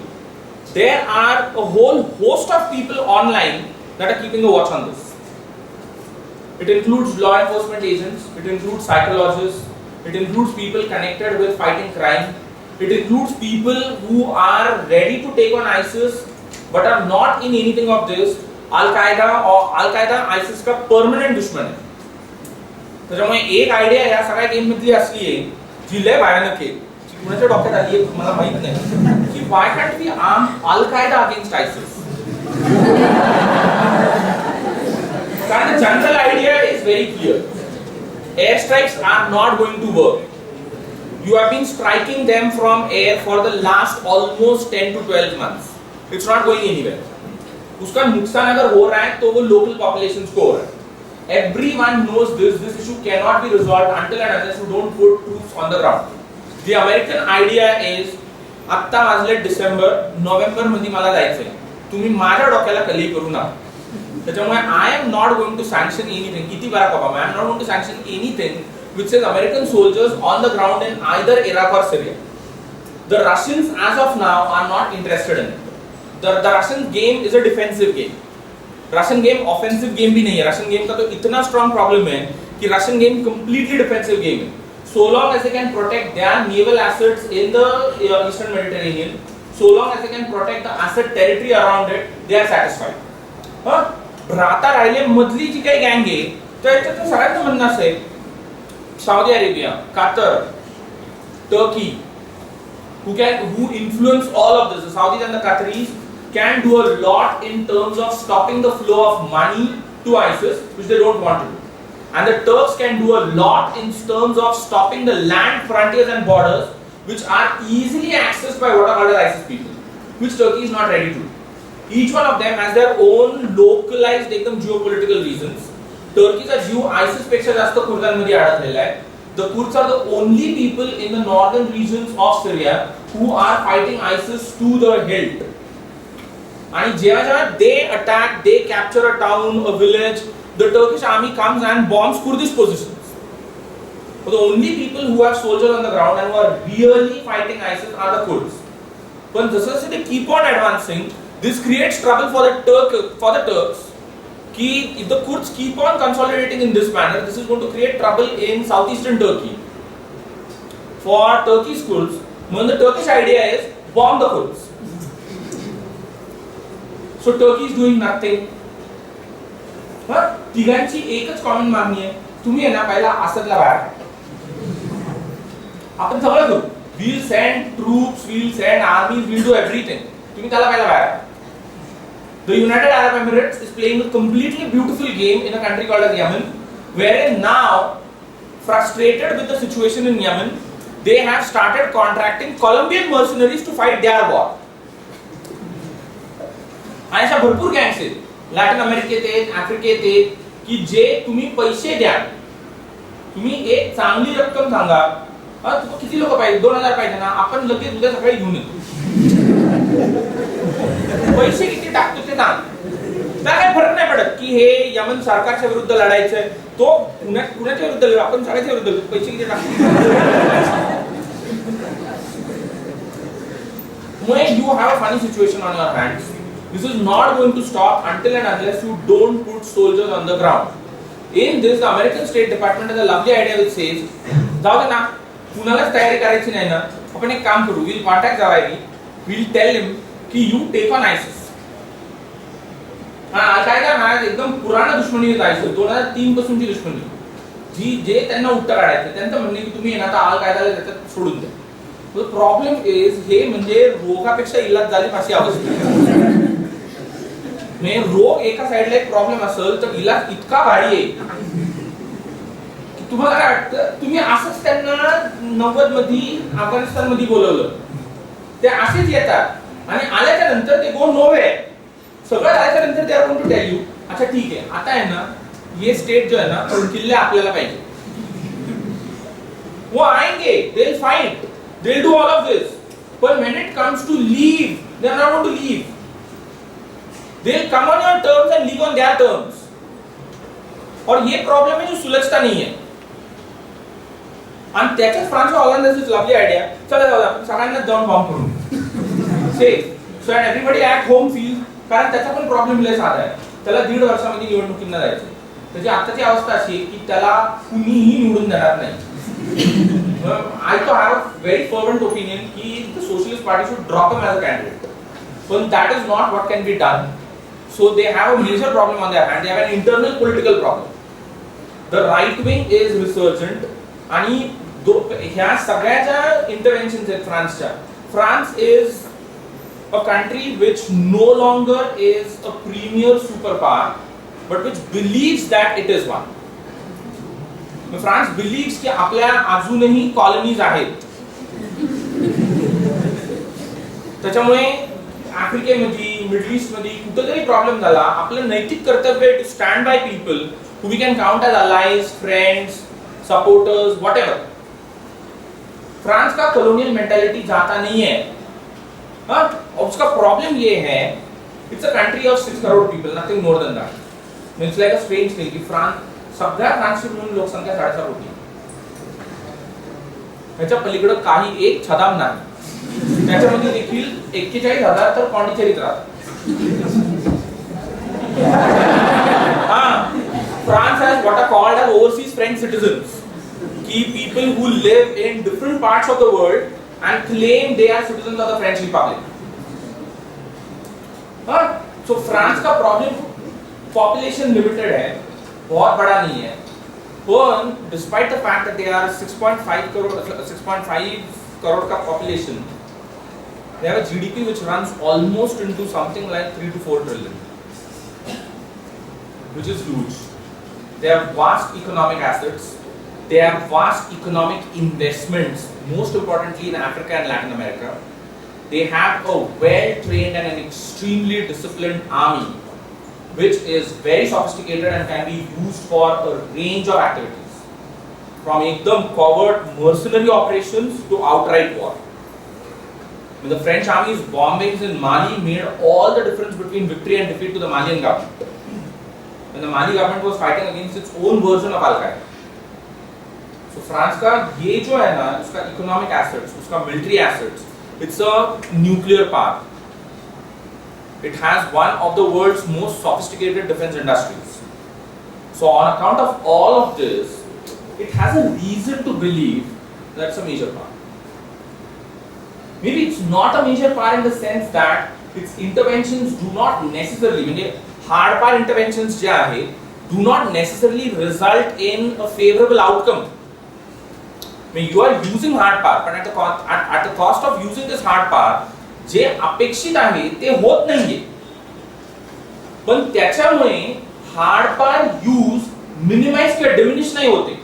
there are a whole host of people online that are keeping a watch on this. It includes law enforcement agents, it includes psychologists, it includes people connected with fighting crime. It includes people who are ready to take on ISIS but are not in anything of this. Al-Qaeda ISIS का permanent दुश्मन है. त्याच्यामुळे एक idea या सगळ्या game मधली असली आहे जी लय भयानक आहे, जी कुणाच्या डोक्यात आली आहे मला माहित नाही की why can't we arm Al-Qaeda against ISIS? कारण the general idea is very clear. Airstrikes are not going to work. You have been striking them from air for the last almost 10 to 12 months. It's not going anywhere. उसका नुकसान अगर हो रहा है तो वो local populations को हो रहा है. Everyone knows this. This issue cannot be resolved until and unless you don't put troops on the ground. The American idea is आता वाजले डिसेंबर, नोव्हेंबर मध्ये मला जायचंय. तुम्ही माझ्या डोक्याला कली करू नका. त्याच्यामुळे I am not going to sanction anything. किती Barack Obama, I am not going to sanction anything which says American soldiers on the ground in either Iraq or Syria. The Russians as of now are not interested in it. The Russian game is a defensive game. Russian game offensive game भी नहीं है. Russian game का तो इतना strong problem है कि Russian game completely defensive game है. So long as they can protect their naval assets in the Eastern Mediterranean, so long as they can protect the asset territory around it, they are satisfied. आता राहिले मधली जी काही गँग आहे त्याच्यात सगळ्यांचं म्हणणं असेल सौदी अरेबिया, कातर, Turkey, who influence all of this. The Saudis and the Qataris can do a lot in terms of stopping the flow of money to ISIS, which they don't want to do. And the Turks can do a lot in terms of stopping the land frontiers and borders, which are easily accessed by what are called as ISIS people, which Turkey is not ready to do. Each one of them has their own localized geopolitical reasons. Turkeyचा जीव ISIS पेक्षा जास्त कुर्दांमध्ये अडकलेला आहे. The Kurds are the only people in the northern regions of Syria who are fighting ISIS to the hilt. And जेव्हा they attack, they capture a town, a village, the Turkish army comes and bombs Kurdish positions. So the only people who have soldiers on the ground and who are really fighting ISIS are the Kurds. But as they keep on advancing, this creates trouble for the Turks. If the Kurds keep on consolidating in this manner, this is going to create trouble in southeastern Turkey. For Turkey's Kurds, when the Turkish idea is bomb the Kurds. So Turkey is doing nothing. तिघांची एकच common मागणी आहे, तुम्ही ना पहिला असदला बाहेर. आपण सगळं करू. We'll send troops, we'll send armies, we'll do everything. तुम्ही त्याला पहिला बाहेर. The United Arab Emirates is playing a completely beautiful game in a country called as Yemen, wherein now, frustrated with the situation in Yemen, they have started contracting Colombian mercenaries to fight their war. आणि अशा भरपूर gangs आहेत, Latin अमेरिकेत आहेत, आफ्रिकेत आहेत, की जे तुम्ही पैसे द्या, तुम्ही एक चांगली रक्कम सांगा, तुम्हाला किती लोक पाहिजे, 2000 पाहिजे ना, आपण लगेच उद्या सकाळी घेऊन येतो. पैसे किती टाकतो ते सांग. त्याला काही फरक नाही पडत की हे यमन सरकारच्या विरुद्ध लढायचंय, तो पुण्याच्या विरुद्ध लढू, आपण सगळ्याच्या विरुद्ध, पैसे किती टाकतो. When you have a funny situation on your hands, this is not going to stop until and unless you don't put soldiers on the ground. In this, the American State Department has a lovely idea which says, जाऊ दे ना, कुणालाच तयारी करायची नाही ना, आपण एक काम करू, we'll contact Zawahiri, we'll tell him कि you take on ISIS. Al Qaeda महाराज एकदम पुराणा दुश्मनी आहे ISIS, 2003 पासूनची दुश्मनी. जी जे त्यांना उत्तर काढायचं, त्यांचं म्हणणे की तुम्ही ना आता अल-कायदाला त्याच्यात सोडून द्या. The problem is हे म्हणजे रोगापेक्षा इलाज झाली अशी अवस्था. म्हणजे रोग एका साइडला एक प्रॉब्लेम असेल तर इलाज इतका भारी आहे की तुम्हाला काय वाटतं, तुम्ही असंच त्यांना 90 मध्ये अफगाणिस्तान मध्ये बोलवलं, ते असेच येतात आणि आल्याच्या नंतर ते गो नोवेअर. सगळं आल्याच्या नंतर ते आपण टू टेल यू, अच्छा ठीक आहे आता आहे ना ये स्टेट जो है ना किल्ले आपल्याला पाहिजे, वो आएंगे, they will fight, they will do all of this, but when it comes to leave, they are not going to leave. They will come on your terms and leave on their terms. और ये problem है जो सुलझता नहीं है. आणि त्याच्याच फ्रान्सच्या ऑर्गनायझेशनची lovely idea, चला जाऊ आपण सगळ्यांना जाऊन बॉम्ब करू safe, so that everybody at home feel. कारण त्याचा पण प्रॉब्लेम लय साधा आहे, त्याला 1.5 वर्षामध्ये निवडणुकींना जायचं. त्याची आताची अवस्था अशी की त्याला कुणीही निवडून देणार नाही. I to have a very fervent opinion कि the Socialist Party should drop him as a candidate, but that is not what can be done. So they have a major problem on their hand. They have an internal political problem. The right wing is resurgent आणि ह्या सगळ्याच्या interventions आहेत फ्रान्सच्या. France is a country which no longer is a premier superpower, but which believes that it is one. France believes की आपल्या अजूनही colonies आहेत. त्याच्यामुळे आफ्रिकेमध्ये, मिडल ईस्ट मध्ये कुठेतरी प्रॉब्लेम झाला, आपलं नैतिक कर्तव्य to stand by people who we can count as allies, friends, supporters, whatever. France का कॉलोनियल मेंटालिटी जाता नहीं है. उसका प्रॉब्लम ये है, it's a country of 6 crore people, nothing more than that. It's like a strange thing की सगळ्या फ्रान्सची मिळून लोकसंख्या 7.5 कोटी. ह्याच्या पलीकडे काही एक छदाम नाही. त्याच्यामध्ये देखील 41,000 तर पॉंडिचेरीत राहतात. France has what are called as overseas French citizens. Key people who live in different parts of the world and claim they are citizens of the French Republic. So France का problem population limited है, बहुत बड़ा नहीं है. But despite the fact that they are 6.5 crore का population, they have a GDP which runs almost into something like 3 to 4 trillion, which is huge. They have vast economic assets. They have vast economic investments, most importantly in Africa and Latin America. They have a well-trained and an extremely disciplined army, which is very sophisticated and can be used for a range of activities, from ekdam covert mercenary operations to outright war. When the French army's bombings in Mali made all the difference between victory and defeat to the Malian government. When the Mali government was fighting against its own version of Al-Qaeda. So France का ये जो है ना, उसका economic assets, उसका military assets, it's a nuclear power. It has one of the world's most sophisticated defense industries. So on account of all of this, it has a reason to believe that it's a major power. Maybe it's not a major power in the sense that its interventions do not necessarily, hard power interventions जो आहे, do not necessarily result in a favorable outcome. I mean, you are using hard power, but at the cost of using this hard power, जे अपेक्षित आहे ते होत नाहीये. पण त्याच्यामुळे hard power use minimise किंवा डिमिनिश नाही होते.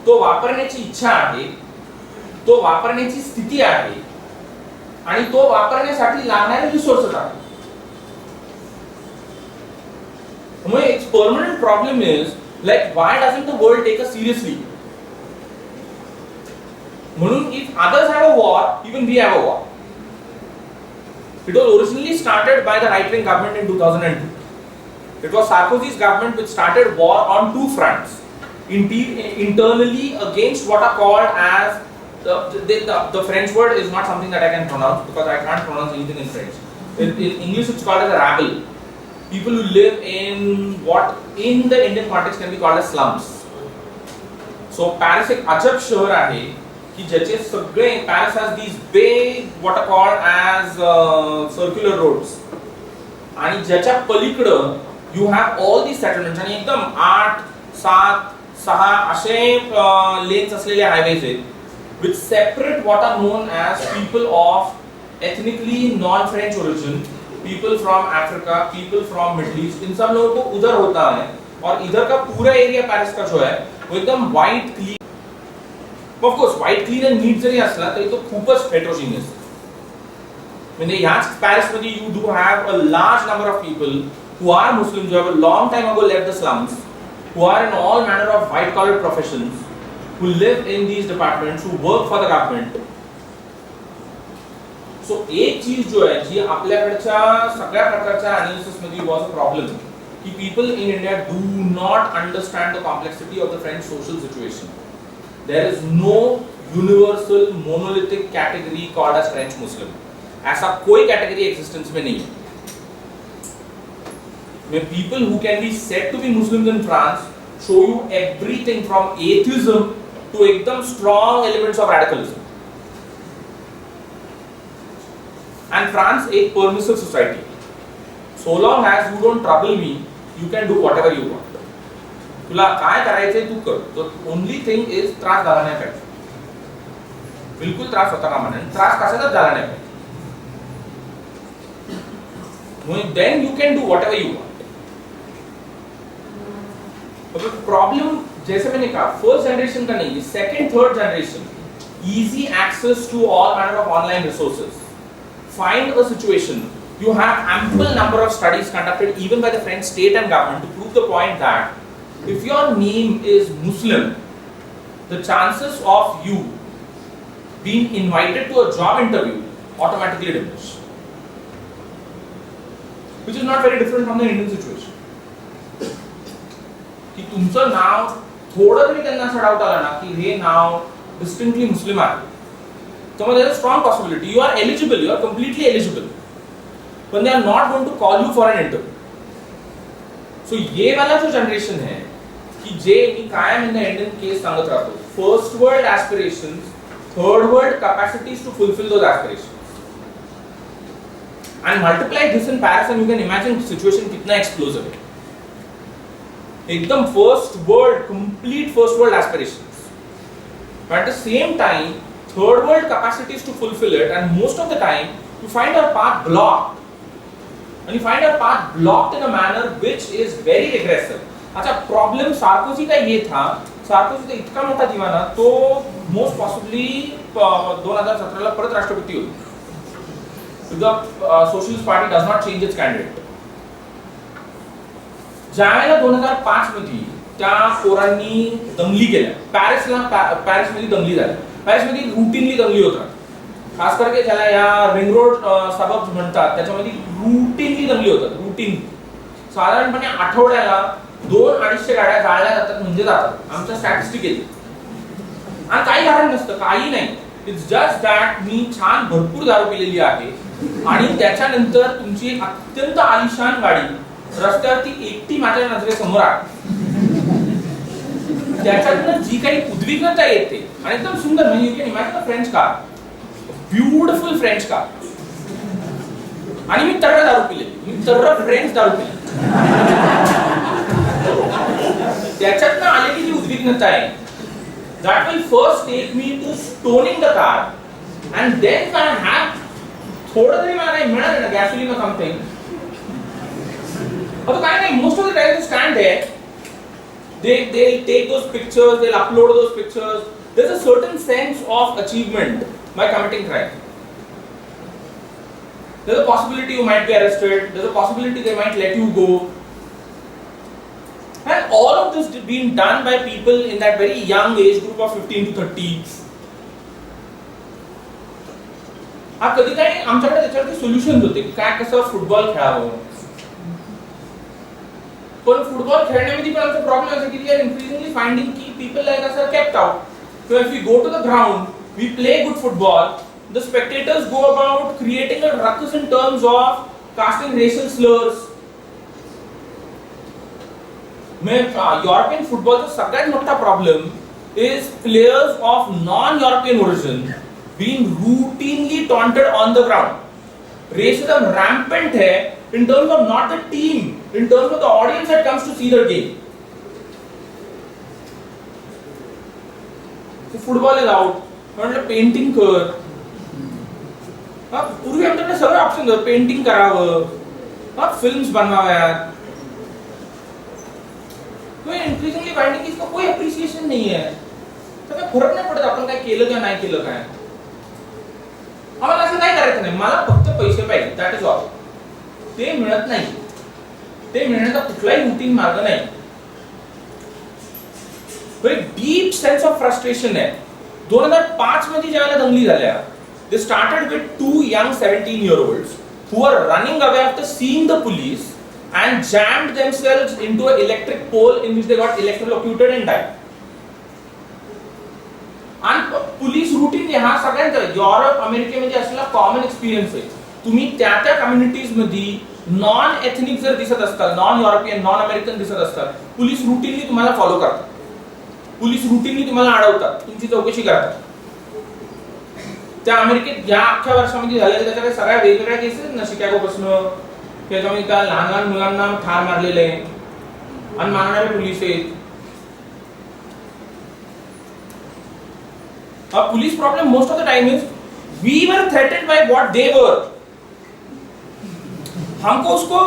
तो वापरण्याची इच्छा आहे, तो वापरण्याची स्थिती आहे आणि तो वापरण्यासाठी लागणारे रिसोर्सेस आहेत. त्यामुळे एक permanent problem is like why doesn't the world take us seriously. म्हणून if others have a war, even we have a war. It was originally started by the right-wing government in 2002. It was Sarkozy's government which started war on two fronts. Internally against what are called as the French word is not something that I can pronounce because I can't pronounce anything in French. In English it's called as a rabble. People who live in what in the Indian context can be called as slums. So Paris एक अजब शहर आहे की ज्याचे सगळे Paris has these big what are called as circular roads आणि ज्याच्या पलीकडं you have all these settlements आणि एकदम 8, 7, 6 असे lanes असलेले हायवेज आहेत which separate what are known as people of ethnically non-French origin, people from Africa, people from Middle East. इन सब लोगों को उधर होता है और इधर का पूरा एरिया पेरिस का जो है वो एकदम white clean. Of course, white clean and neat जरी असला तरी तो खूपच heterogeneous. म्हणजे ह्याच पॅरिस मध्ये you do have a large number of people who are Muslims, who have a long time ago left the slums, who are in all manner of white collar professions, who live in these departments, who work for the government. So एक चीज जो है जी आपल्याकडच्या सगळ्या प्रकारच्या analysis मध्ये was a problem की people in India do not understand the complexity of the French social situation. There is no universal monolithic category called as French Muslim. ऐसा कोई category existence में नहीं है. When people who can be said to be Muslims in France show you everything from atheism to एकदम strong elements of radicalism. And France एक permissive society. So long as you don't trouble me, you can do whatever you want. तुला काय करायचंय तू कर. The only thing is त्रास झाला नाही पाहिजे. बिलकुल त्रास होता कामा नये. त्रास कशाचाच झाला नाही पाहिजे. Then you can do whatever you want. But the problem जैसे मैंने कहा first generation का नहीं, second third generation easy access to all manner of online resources. Find a situation. You have ample number of studies conducted even by the French state and government to prove the point that if your name is Muslim, the chances of you being invited to a job interview automatically diminish, which is not very different from the Indian situation. की तुमचं नाव थोडं तरी त्यांना असा doubt आला ना की हे नाव distinctly Muslim आहे, तर मग there is strong possibility you are eligible, you are completely eligible, पण they are not going to call you for an interview. So ये वाला जो जनरेशन है की जे मी कायम इन द इंडियन केस सांगत राहतो, first world aspirations, third world capacities to fulfil those aspirations, and multiply this in Paris and you can imagine situation कितना explosive है. एकदम first world, complete first world aspirations, but at the same time third world capacities to fulfill it, and most of the time you find your path blocked, and you find your path blocked in a manner which is very regressive. अच्छा, problem Sarkozy का ये था, Sarkozy तो इतना मोठा दीवाना, तो most possibly 2017 ला परत राष्ट्रपती होईल. If the Socialist Party does not change its candidate. ज्यावेळेला 2005 मध्ये त्या पोरांनी दंगली केल्या, पॅरिसमध्ये दंगली झाल्या, पॅरिसमध्ये रुटीनली दंगली होतात, खास करके ज्याला या रिंग रोड सबब म्हणतात त्याच्यामध्ये रुटीनली दंगली होतात. रुटीन साधारणपणे आठवड्याला 200-250 गाड्या जाळल्या जातात, म्हणजे जातात, आमच्या स्टॅटिस्टिक येते. आणि काही कारण नसतं, काही नाही, इट्स जस्ट दॅट मी छान भरपूर दारू पिलेली आहे आणि त्याच्यानंतर तुमची अत्यंत आलिशान गाडी रस्त्यावरती एकटी माझ्या नजरेसमोर आहे, त्याच्यातून जी काही उद्विग्नता येते आणि एकदम सुंदर, म्हणजे you can imagine a French car, beautiful French car, आणि मी तर्र दारू पिलेली, मी तर्र फ्रेंच दारू पिलेली, त्याच्यातून आलेली जी उद्विग्नता आहे, that will first take me to stoning the car, and then when I have थोड़ा तरी मला मिळालं ना गॅसोलीन or something, तो काय नाही, most of the time they stand there, they'll take those pictures, they'll upload those pictures. There's a certain sense of achievement by committing crime. There's a possibility you might be arrested, there's a possibility they might let you go, and all of this being done by people in that very young age group of 15 to 30. हा कधी काही आमच्याकडे त्याच्यावरती solutions होते की काय कसं football खेळावं, पण फुटबॉल खेळण्यामध्ये पण आमचा प्रॉब्लेम असा की वी आर इन्क्रीजिंगली फाइंडिंग की people like us are kept out. So if we go to the ground, we play good football, the spectators go about creating a ruckus in terms of casting racial slurs. European फुटबॉलचा सगळ्यात मोठा problem is players of non European origin being routinely taunted on the ground. Racism rampant है in terms of not the team, in terms of the audience that comes to see the game. So football is out. म्हटलं painting कर. पूर्वी आमच्याकडे सगळे option होते, painting करावं, films बनवाव्यात. तो इन्क्रीजिंगली finding की इसका कोई अप्रिसिएशन नहीं है. तर काय फरक नाही पडत आपण काय केलं किंवा नाही केलं काय. आम्हाला असं काय करायचं नाही, मला फक्त पैसे पाहिजे, दॅट इज ऑल. ते मिळत नाही, ते मिळण्याचा कुठलाही रूटीन मार्ग नाही. एक डीप सेन्स ऑफ फ्रस्ट्रेशन आहे. 2005 मध्ये ज्यावेळेला दंगली झाल्या, they started with 2 young 17-year-olds who were running away after seeing the police and jammed themselves into an electric pole in which they got electrocuted and died. आणि police routine हा सगळ्यांचा Europe अमेरिकेमध्ये असलेला कॉमन एक्सपिरियन्स आहे. तुम्ही त्या communities मध्ये non ethnic जर दिसत असतात, नॉन युरोपियन, नॉन अमेरिकन दिसत असतात, पोलीस रूटीनली तुम्हाला फॉलो करतात, पोलीस रूटीनली तुम्हाला अडवतात, तुमची चौकशी करतात. त्या अमेरिकेत या अख्ख्या वर्षामध्ये झालेल्या त्याच्याकडे सगळ्या वेगवेगळ्या केसेस ना, शिकागोपासून त्याच्यामध्ये त्या लहान लहान मुलांना ठार मारलेले आणि मारणारे पोलीस आहेत. A police problem most of the time is we were threatened by what they were. हमको उसको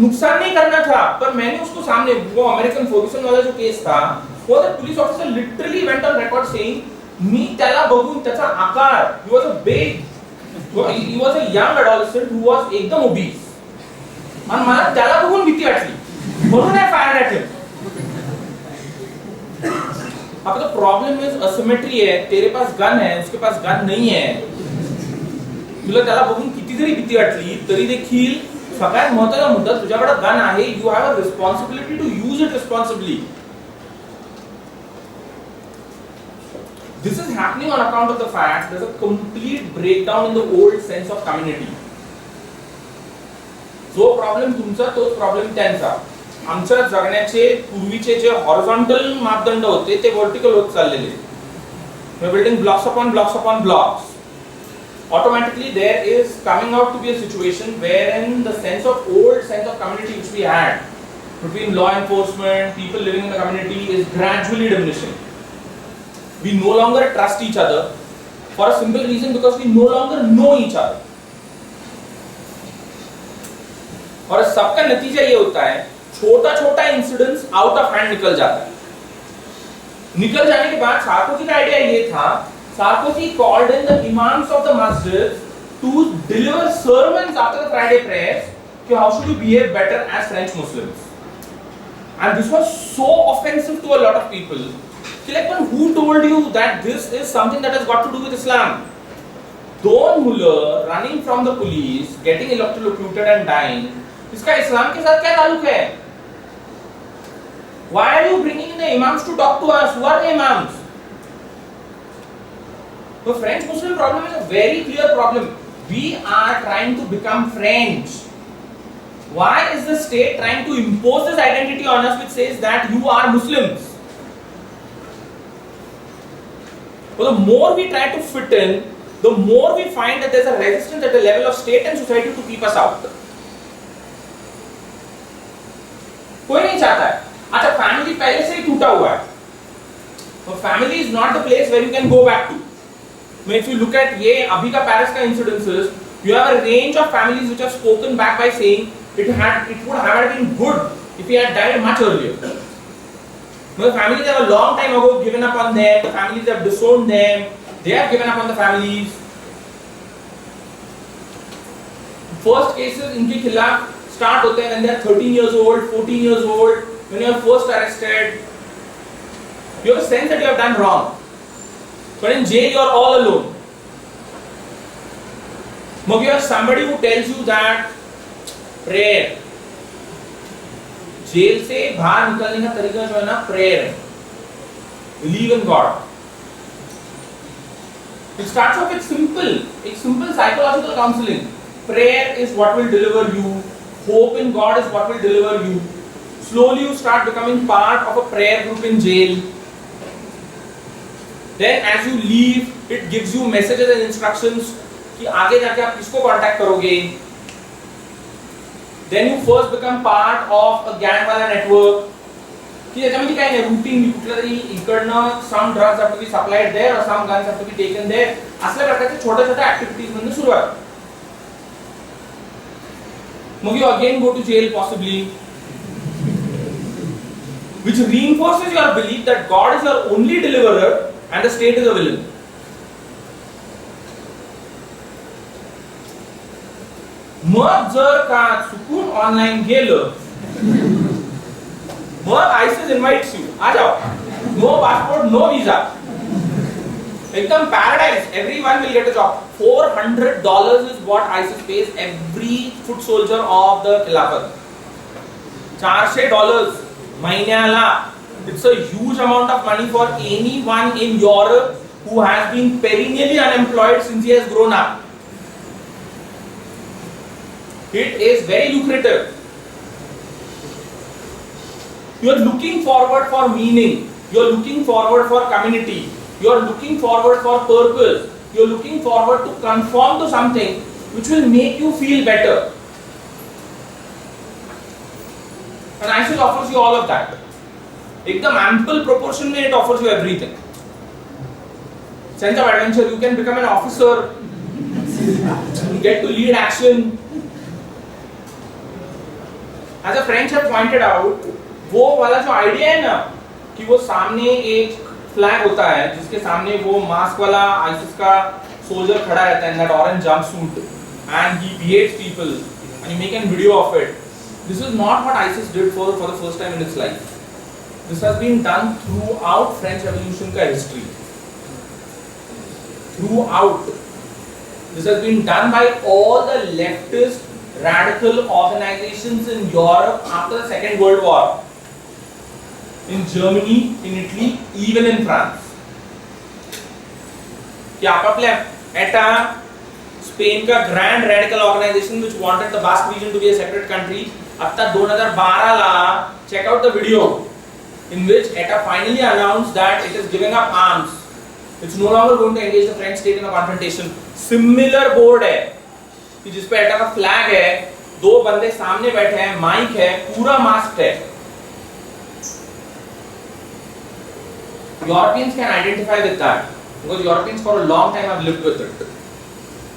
नुकसान नहीं करना था, पर मैंने उसको सामने, वो अमेरिकन फर्ग्यूसन वाला जो केस था, वो the police officer literally went on record saying me त्याला बघून त्याचा आकार, he was a big, he was a young adolescent who was एकदम obese, आणि मला त्याला बघून भीती वाटली म्हणून I fired at him. अब तो प्रॉब्लम इज असिमेट्री है, तेरे पास गन है, उसके पास गन नहीं है. तुला त्याला बघून किती जरी भीती वाटली तरी देखील सगळ्यात महत्त्वाचा मुद्दा, तुझ्याकडे गन आहे, you have a responsibility to use it responsibly. This is happening on account of the fact there's a complete breakdown in the old sense of community. जो प्रॉब्लेम तुमचा तोच प्रॉब्लेम त्यांचा. आमच्या जगण्याचे पूर्वीचे जे हॉरिझॉन्टल मापदंड होते ते व्हर्टिकल होत चाललेले. We are building blocks upon blocks upon blocks. Automatically there is coming out to be a situation wherein the old sense of community which we had between law enforcement, people living in the community is gradually diminishing. We no longer trust each other for a simple reason because we no longer know each other. और सबका नतीजा ये होता है छोटा छोटा incidents out of hand निकल जाता है. निकल जाने के बाद सार्कोजी का आइडिया ये था. Sarkozy called in the imams of the masjids to deliver sermons after the Friday prayers कि how should you behave better as French Muslims. And this was so offensive to a lot of people. Like, who told you that this is something that has got to do with Islam? Don Muller running from the police, getting electrocuted and dying. इसका इस्लाम के साथ क्या ताल्लुक है? Why are you bringing in the imams to talk to us? Who are the imams? The French Muslim problem is a very clear problem. We are trying to become French. Why is the state trying to impose this identity on us which says that you are Muslims? But the more we try to fit in, the more we find that there is a resistance at the level of state and society to keep us out. कोई नहीं चाहता है. अच्छा, family पहले से ही टूटा हुआ है. तो family is not the place where you can go back to. If you look at ये अभी का Paris का incidences, you have a range of families which have spoken back by saying it would have been good if he had died much earlier. The families have a long time ago given up on them. The families have disowned them. They have given up on the families. First cases इनके खिलाफ start होते हैं when they are 13 years old, 14 years old. When you are first arrested, you have a sense that you have done wrong. But in jail you are all alone. But you have somebody who tells you that prayer. Jail से बाहर निकलने का तरीका जो है ना prayer है. Believe in God. It starts off with simple psychological counseling. Prayer is what will deliver you. Hope in God is what will deliver you. Slowly you start becoming part of a prayer group in jail. Then as you leave, it gives you messages and instructions कि आगे जाके आप किसको contact करोगे. Then you first become part of a gang वाला network. कि याच्यामध्ये काय नाही, रूटिंग कुठल्या तरी इकडनं some drugs have to be supplied there or some guns have to be taken there. असल्या प्रकारचे छोट्या छोट्या ऍक्टिव्हिटीज मधून सुरुवात. मग you again go to jail possibly, which reinforces your belief that God is your only deliverer and the state is a villain. मग जर का चुकून online गेलं, मग ISIS invites you, आ जाओ, no passport, no visa, एकदम paradise, everyone will get a job. $400 is what ISIS pays every foot soldier of the Khilafat. $400 महिन्याला. It's a huge amount of money for anyone in Europe who has been perennially unemployed since he has grown up. It is very lucrative. You are looking forward for meaning. You are looking forward for community. You are looking forward for purpose. You are looking forward to conform to something which will make you feel better. And ISIS offers you all of that. एकदम ample proportion में it offers you everything. Sense of adventure, you can become an officer, you get to lead action. As the French have pointed out, वो वाला जो idea है ना कि वो सामने एक flag होता है जिसके सामने वो mask वाला ISIS का soldier खड़ा रहता है in that orange jumpsuit and he beheads people and you make a video of it. This is not what ISIS did for the first time in its life. This has been done throughout French Revolution का history. Throughout, this has been done by all the leftist radical organizations in Europe after the Second World War. In Germany, in Italy, even in France. कि आपापल्या ETA Spain का grand radical organisation which wanted the Basque region to be a separate country आता 2012 ला check out the video in which ETA finally announced that it is giving up arms. It's no longer going to engage the French state in a confrontation. Similar board है कि जिस पे ETA का flag है, दो बंदे सामने बैठे हैं, माइक है, पूरा मास्क है. Europeans can identify with that because Europeans for a long time have lived with it.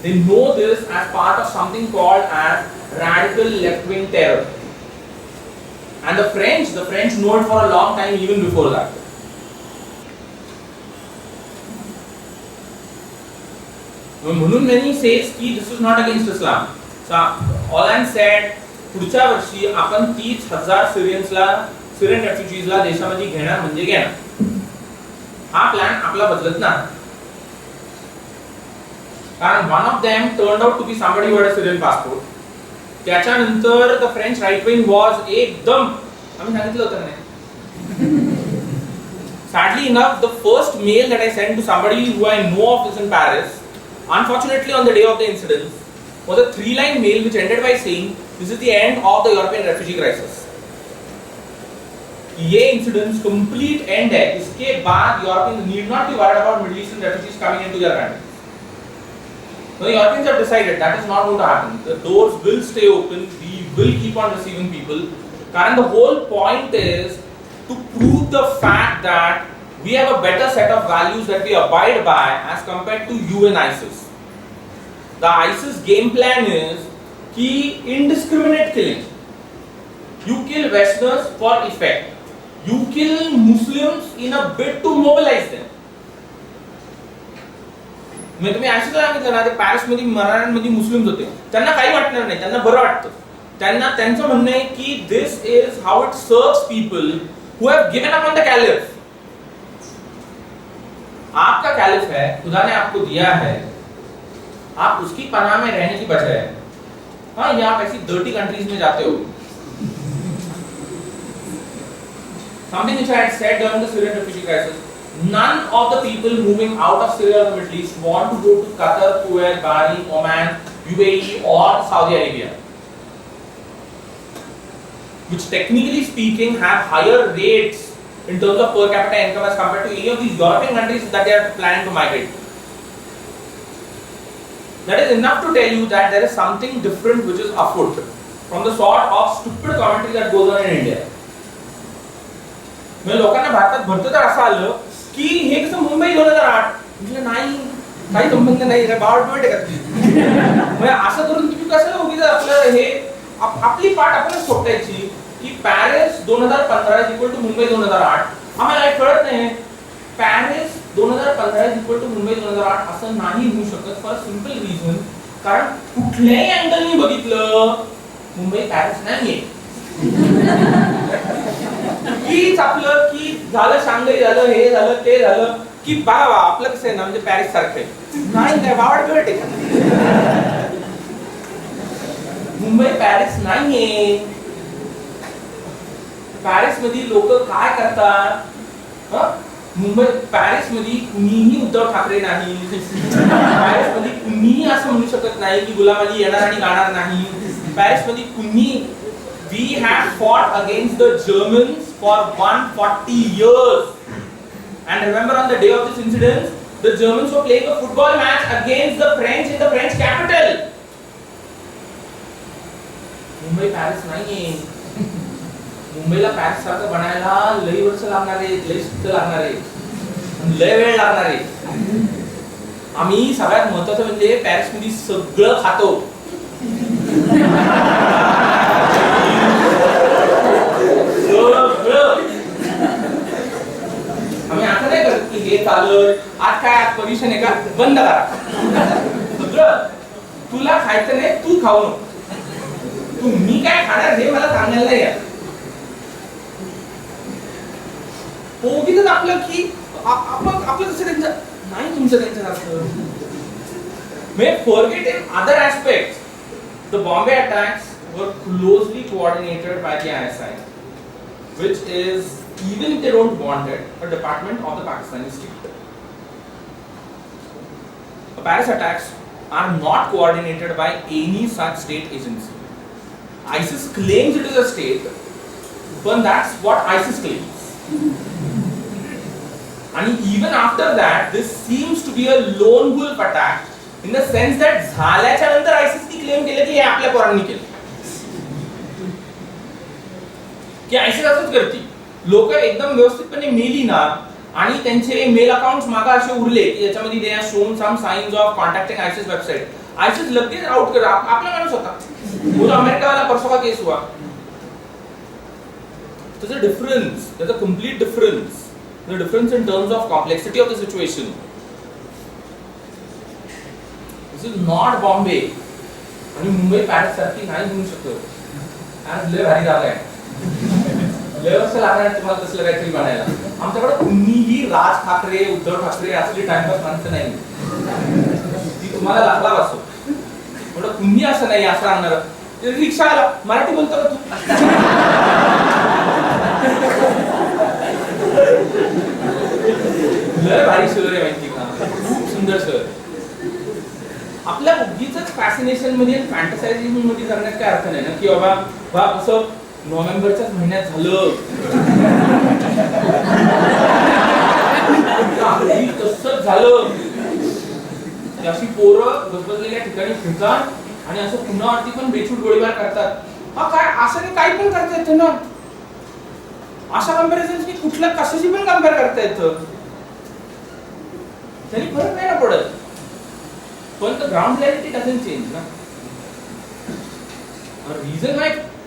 They know this as part of something called as radical left-wing terror. And the French know it for a long time even before that. म्हणून many says की this is not against Islam. So all I'm said, पुढच्या वर्षी आपण 30,000 Syrian रेफ्युजीजला देशामध्ये घेणार म्हणजे घेणार. हा प्लॅन आपला बदलत नाही. कारण one of them turned out to be somebody who had a Syrian passport. त्याच्यानंतर the French right wing was एकदम आम्ही सांगितलं होतं नाही. Sadly enough, the first mail that I sent to somebody who I know of is in Paris, unfortunately on the day of the incident, was a 3-line mail which ended by saying, "This is the end of the European refugee crisis." ये incidents complete end है. इसके बाद Europeans need not be worried about Middle Eastern refugees coming into their country. So the Europeans have decided that is not going to happen. The doors will stay open. We will keep on receiving people. And the whole point is to prove the fact that we have a better set of values that we abide by as compared to you and ISIS. The ISIS game plan is ki indiscriminate killing. You kill Westerners for effect. You kill Muslims in a bid to mobilize them. मैं तुम्ही असं सांगितलं ना, ते Paris मध्ये मराठ्यांमध्ये Muslims होते, त्यांना काही वाटणार नाही, त्यांना बरं वाटतं. त्यांचं म्हणणं आहे की this is how it serves people who have given up on the caliph. आपका कैलिफ है, खुदा ने आपको दिया है, आप उसकी पनाह में रहने की बजाय हाँ ये आप ऐसी डर्टी कंट्रीज में जाते हो. Something which I had said during the Syrian refugee crisis. None of the people moving out of Syria or the Middle East want to go to Qatar, Kuwait, Bahrain, Oman, UAE or Saudi Arabia, which technically speaking have higher rates in terms of per capita income as compared to any of these European countries that they are planning to migrate. That is enough to tell you that there is something different which is afoot from the sort of stupid commentary that goes on in India. म्हणजे लोकांना भारतात भरतं तर असं आलं की हे कसं मुंबई 2008 म्हणजे नाही काही संबंध नाही रे बावट आहे का. म्हणजे असं करून तुम्ही कसं उगीच आपलं हे आपली पाठ आपणच सोडायची की Paris 2015 is equal to Mumbai 2008. आम्हाला हे कळत नाही. Paris 2015 is equal to Mumbai 2008 असं नाही होऊ शकत फॉर सिंपल रिझन, कारण कुठल्याही अँगलनी बघितलं मुंबई पॅरिस नाहीये. कीच आपलं की झालं शांघाई झालं हे झालं ते झालं की बघा आपलं कसं आहे ना म्हणजे पॅरिस सारखं नाही काय वावड भेट आहे. मुंबई पॅरिस नाहीये. पॅरिस मध्ये लोक काय करतात. मुंबई पॅरिस मध्ये कुणीही उद्धव ठाकरे नाही. पॅरिस मध्ये कुणीही असं म्हणू शकत नाही की गुलाम अली येणार आणि गाणार नाही. पॅरिस मध्ये कुणी we have fought against the Germans for 140 years, and remember on the day of this incident the Germans were playing a football match against the French in the French capital. Mumbai Paris नाहीये. मुंबईला Paris सारखं बनायला लई वर्ष लागणार आहे, लई सुट्ट लागणार आहे, लई वेळ लागणार आहे. आम्ही सगळ्यात महत्त्वाचं म्हणजे पॅरिस मध्ये सगळं खातो. आम्ही असं नाही करत की हे चालत आज काय आज परमिशन आहे का बंद करा. सगळं तुला खायचं नाही तू खाऊ नको. तू मी काय खाणार हे मला सांगायला नाही. उगीच आपलं की आपलं जसं त्यांचं नाही तुमचं त्यांच्यासारखं. मे forgetting other aspects, the Bombay attacks were closely coordinated by the ISI, which is, even if they don't want it, a department of the Pakistani state. Paris attacks are not coordinated by any such state agency. ISIS claims it is a state, but that's what ISIS claims. And even after that, this seems to be a lone wolf attack in the sense that झाल्याच्या नंतर ISIS ने claim केले की हे आपल्या पोरांनी केले. की ISIS असंच करते. लोक एकदम व्यवस्थितपणे मेली ना आणि त्यांचे मेल अकाउंट्स मागा असे उरले की याच्यामध्ये they are shown some signs of contacting ISIS website. ISIS लगेच आउट कर. आपला माणूस होता वो जो अमेरिका वाला परसों का केस हुआ. there's a difference, there's a complete difference, the difference in terms of complexity of the situation. This is not Bombay आणि मुंबई पॅरिस सारखी नाही होऊ शकत. आज लय भारी जागा आहे. लय वर्ष लागणार तुम्हाला तसलं काहीतरी बनायला. आमच्याकडे कुणीही राज ठाकरे उद्धव ठाकरे असली टाइमपास माणसं नाही. ती तुम्हाला लागला असो पण कुणी असं नाही असं आणणार. रिक्षाला मराठी बोलतो का तू? लय भारी शहर आहे माहिती का, खूप सुंदर शहर. आपल्या उगीचच फॅसिनेशन मध्ये फॅन्टसायझिंग मध्ये करण्यात काय अर्थ नाही ना की बाबा असं नोव्हेंबरच्याच महिन्यात झालं तसंच झालं. अशी पोरं गजबजलेल्या ठिकाणी फिरतात आणि असं पुन्हावरती पण बेछूट गोळीबार करतात. हा काय असं नाही, काही पण करता येतं ना. अशा कंपॅरिझन्स की कुठल्या कशाशी पण कंपेअर करता येतं, त्यांनी फरक नाही ना पडत. पण the ground reality doesn't change ना.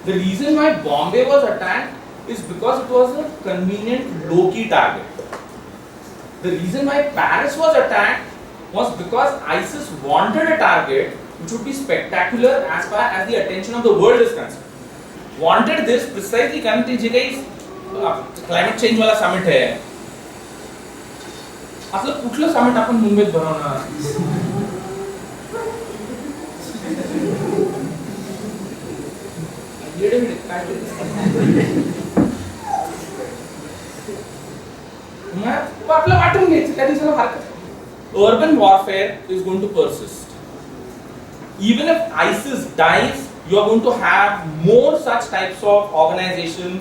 The reason why Bombay was attacked is because it was a convenient low-key target. The reason why Paris was attacked was because ISIS wanted a target which would be spectacular as far as the attention of the world is concerned. Wanted this precisely कारण ते जे काही climate change वाला summit है, असलं कुठलं summit आपण मुंबईत भरवणार? आपलं वाटून घ्यायचं त्या दिवसाला हरकत. Urban warfare is going to persist. Even if ISIS dies, you are going to have more such types of organizations,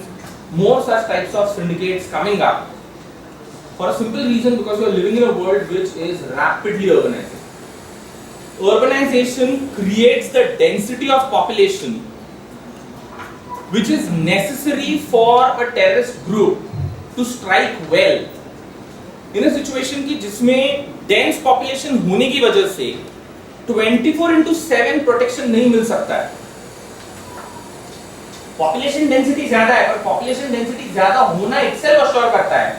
more such types of syndicates coming up. For a simple reason, because you are living in a world which is rapidly urbanizing. Urbanization creates the density of population which is necessary for a terrorist group to strike well. In a situation की जिसमें dense population होने की वजह से 24/7 protection नहीं मिल सकता है. Population density ज्यादा है पर population density ज्यादा होना itself assure करता है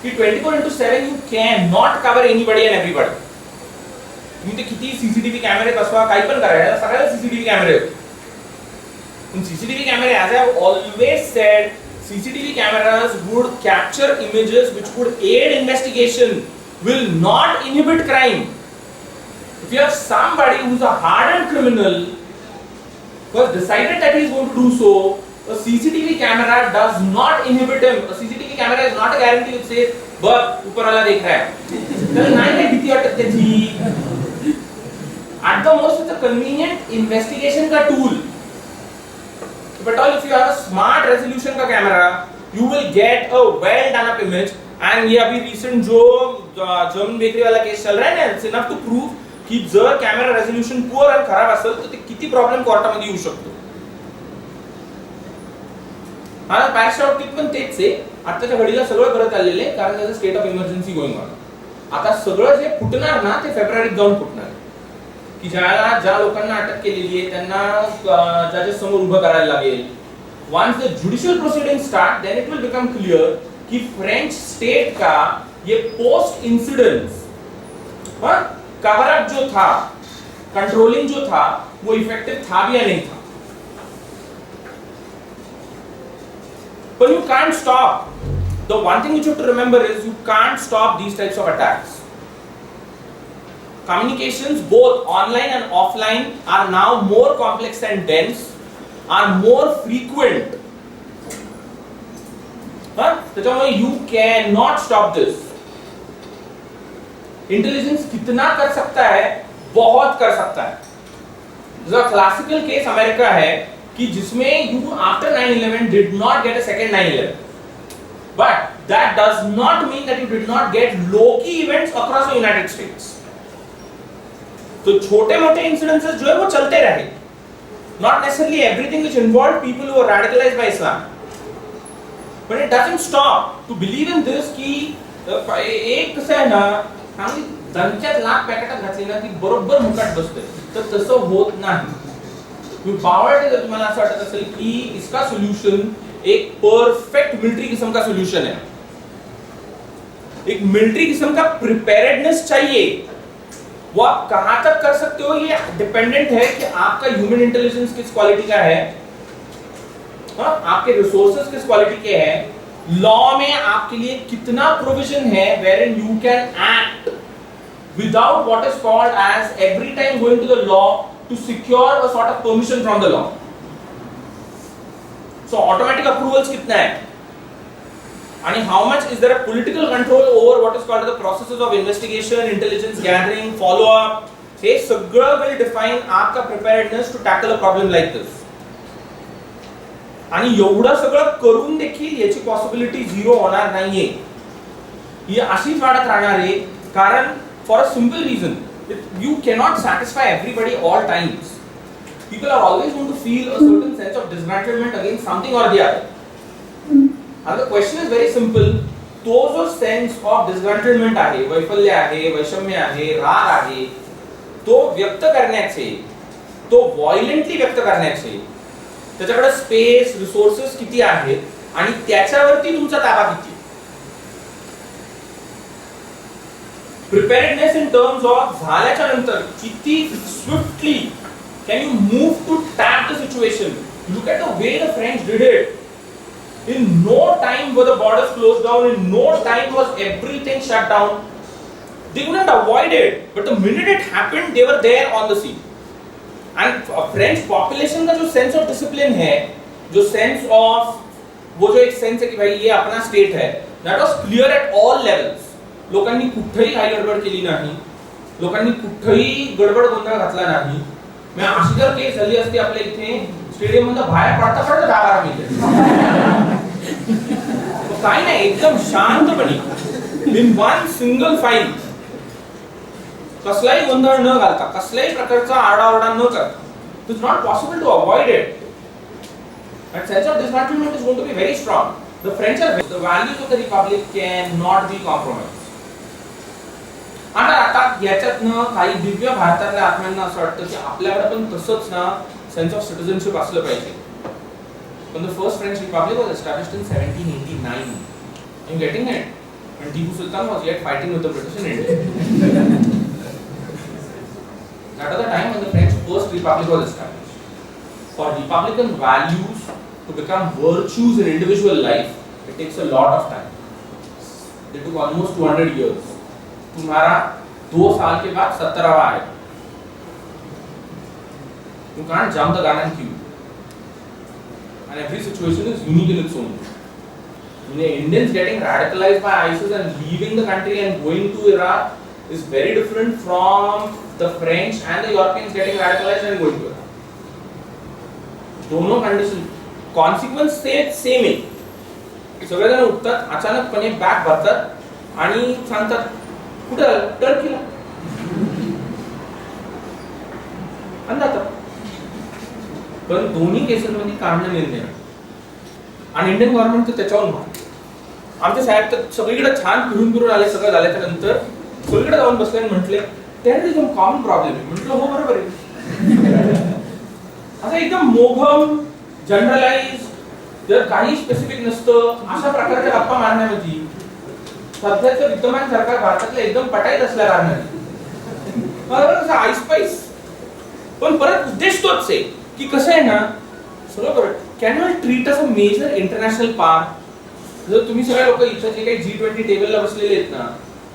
कि 24/7 you cannot cover anybody and everybody. तुम्ही ते किती CCTV कॅमेरे बसवा काही पण करायला सगळ्याला CCTV कॅमेरे. CCTV camera, as I have always said, CCTV cameras would capture images which would aid investigation, will not inhibit crime. If you have somebody who's a hardened criminal who has decided that he is going to do so, a CCTV camera does not inhibit him. A CCTV camera is not a guarantee which says, "बस ऊपर वाला देख रहा है." त्याला नाही काही भीती वाटत त्याची. At the most, it's a convenient investigation का tool. But all if you have a smart resolution का camera, you will get a well done up image. And ये अभी recent जो German bakery वाला केस चल रहा है ना, it's enough to prove कि जर camera resolution poor और खराब असेल तर ते किती problem कोर्टामध्ये येऊ शकतो. हा पॅरिसच्या बाबतीत पण तेच आहे. आताच्या घडीला सगळं करत आलेले कारण त्याचं state of emergency going on. आता सगळं जे फुटणार ना ते फेब्रुवारीत जाऊन फुटणार. की ज्या लोकांना अटक केलेली आहे त्यांना जजेस समोर उभं करायला लागेल. Once the judicial proceeding start then it will become clear कि फ्रेंच स्टेट का ये पोस्ट इंसिडेंस कवर अप जो था, कंट्रोलिंग जो था वो इफेक्टिव था भी या नहीं था. But you can't stop. The one thing which you have to remember is you can't stop these types of attacks. Communications both online and offline are now more complex and dense, are more frequent. त्याच्यामुळे you cannot stop this. Intelligence कितना कर सकता है बहुत कर सकता है। Classical case America है कि जिसमें you after 9/11 did not get a second 9/11, but that does not mean that you did not gate Loki events across the United states. तो छोटे मोटे इंसिडेंसेस जो है वो चलते रहे, not necessarily everything which involved people who were radicalized by Islam, but it doesn't stop to believe in this कि एक कसं आहे ना, चांगली दणक्यात लाख पॅकेट घातली ना ती बरोबर मुकाट बसते, तर तसं होत नाही। तुम्ही बावळटे जर तुम्हाला असं वाटत असेल की इसका सोल्यूशन एक परफेक्ट मिलिट्री किस्म का सोल्यूशन है, एक मिलिट्री किस्म का प्रिपेयर्डनेस चाहिए, वो आप कहां तक कर सकते हो ये डिपेंडेंट है कि आपका ह्यूमन इंटेलिजेंस किस क्वालिटी का है, आपके रिसोर्सेज किस क्वालिटी के हैं, लॉ में आपके लिए कितना प्रोविजन है wherein you can act without what is called as every time going to the law to secure a sort of permission from the law. So automatic approvals कितना है, and how much is there a political control over what is called the processes of investigation, intelligence gathering, follow up, हे सगळं will define आपका preparedness to tackle a problem like this. आणि एवढं सगळं करून देखील याची पॉसिबिलिटी झिरो होणार नाहीये, ही अशीच वाढत राहणार आहे, कारण for a simple reason, you cannot satisfy everybody all times. People are always going to feel a certain sense of disgruntlement against something or the other. And the question is very simple, तो जो sense of डिसग्रंटलमेंट आहे, वैफल्य आहे, वैषम्य आहे, राग आहे, तो व्यक्त करण्याचे, तो व्हायलेंटली व्यक्त करण्याचे त्याच्याकडे स्पेस, रिसोर्सेस किती आहेत आणि त्याच्यावरती तुमचा ताबा किती. प्रिपेअर्डनेस इन टर्म्स ऑफ झाल्याच्या नंतर किती swiftly can you move to tap the situation. Look at the way the French did it. In no time were the borders closed down, in no time was everything shut down. They couldn't avoid it, but the minute it happened, they were there on the scene. And French population का जो sense of discipline है, जो sense of वो जो एक sense है कि भाई ये अपना state है, that was clear at all levels. लोकांनी कुठेही काही गडबड केली नाही, लोकांनी कुठेही गडबड गोंधळ घातला नाही. मैं अशी जर केस झाली असती आपल्या इथे स्टेडियम मध्ये बाहेर पडता पडता जागा मिळते, काही नाही, एकदम शांतपणे इन वन सिंगल फाईल, कसलाही गोंधळ न घालता, कसल्याही प्रकारचा आरडाओरडा न करता. It is not possible to avoid it. That sense of disgruntlement is going to be very strong. The French are, the values of the republic cannot be compromised. आता याच्यातनं काही दिव्य भारतातल्या आत्म्यांना असं वाटतं की आपल्याकडे पण तसंच ना सेन्स ऑफ सिटिझनशिप असलं पाहिजे. When the first French Republic was established in 1789, I'm getting it. When Tipu Sultan was yet fighting with the British in India. That was the time when the French first Republic was established. For republican values to become virtues in individual life, it takes a lot of time. It took almost 200 years. तुम्हारा 2 साल के बाद 17वां है. You can't jump the gun and queue. And every situation is unique in its own. Indians getting radicalized by ISIS and leaving the country and going to Iraq is very different from the French and the Europeans getting radicalized and going to Iraq. दोनों condition consequence same आहे. सगळेजण उठतात, अचानकपणे bag भरतात आणि सांगतात कुठं टर्कीला अंदाज. पण दोन्ही केसेसमध्ये कारण निर्णय आणि इंडियन गव्हर्नमेंट तर त्याच्यावर आमचे साहेब तर सगळीकडे छान फिरून आले. सगळं झाल्याच्या नंतर सगळीकडे जाऊन बसले आणि म्हटले that is a common problem. म्हटलं हो बरोबर आहे. असं एकदम मोघम जनरलाइज, जर काही स्पेसिफिक नसतं अशा प्रकारच्या गप्पा मारण्यामध्ये सध्याचं विद्यमान सरकार भारतातलं एकदम पटाईत असल्या कारणाने बरोबर कसं आईस्पाईस. पण परत उद्देश तोच आहे की कसं आहे ना, सगळं बरोबर can you treat us a major international power. जर तुम्ही सगळे लोक इथं जे काही G20 टेबलला बसलेले आहेत ना,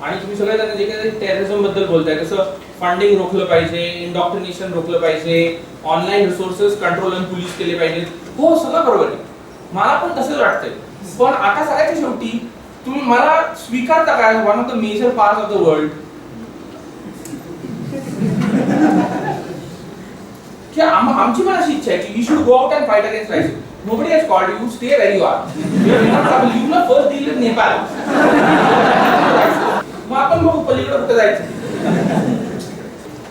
आणि तुम्ही सगळे जे काही टेररिझम बद्दल बोलताय, कसं फंडिंग रोखलं पाहिजे, इंडॉक्ट्रिनेशन रोखलं पाहिजे, ऑनलाईन रिसोर्सेस कंट्रोल आणि पोलीस केले पाहिजे, हो सगळं बरोबर आहे, मला पण तसंच वाटतंय. पण आता सगळ्याच्या शेवटी तुम्ही मला स्वीकारता काय one of the major part of the world. क्या आमची पण अशी इच्छा आहे की you should go out and fight against ISIS. Nobody has called you. Stay where you are. You are not trouble. You will first deal with Nepal. मग आपण बघू पलीकडे कुठे जायचं.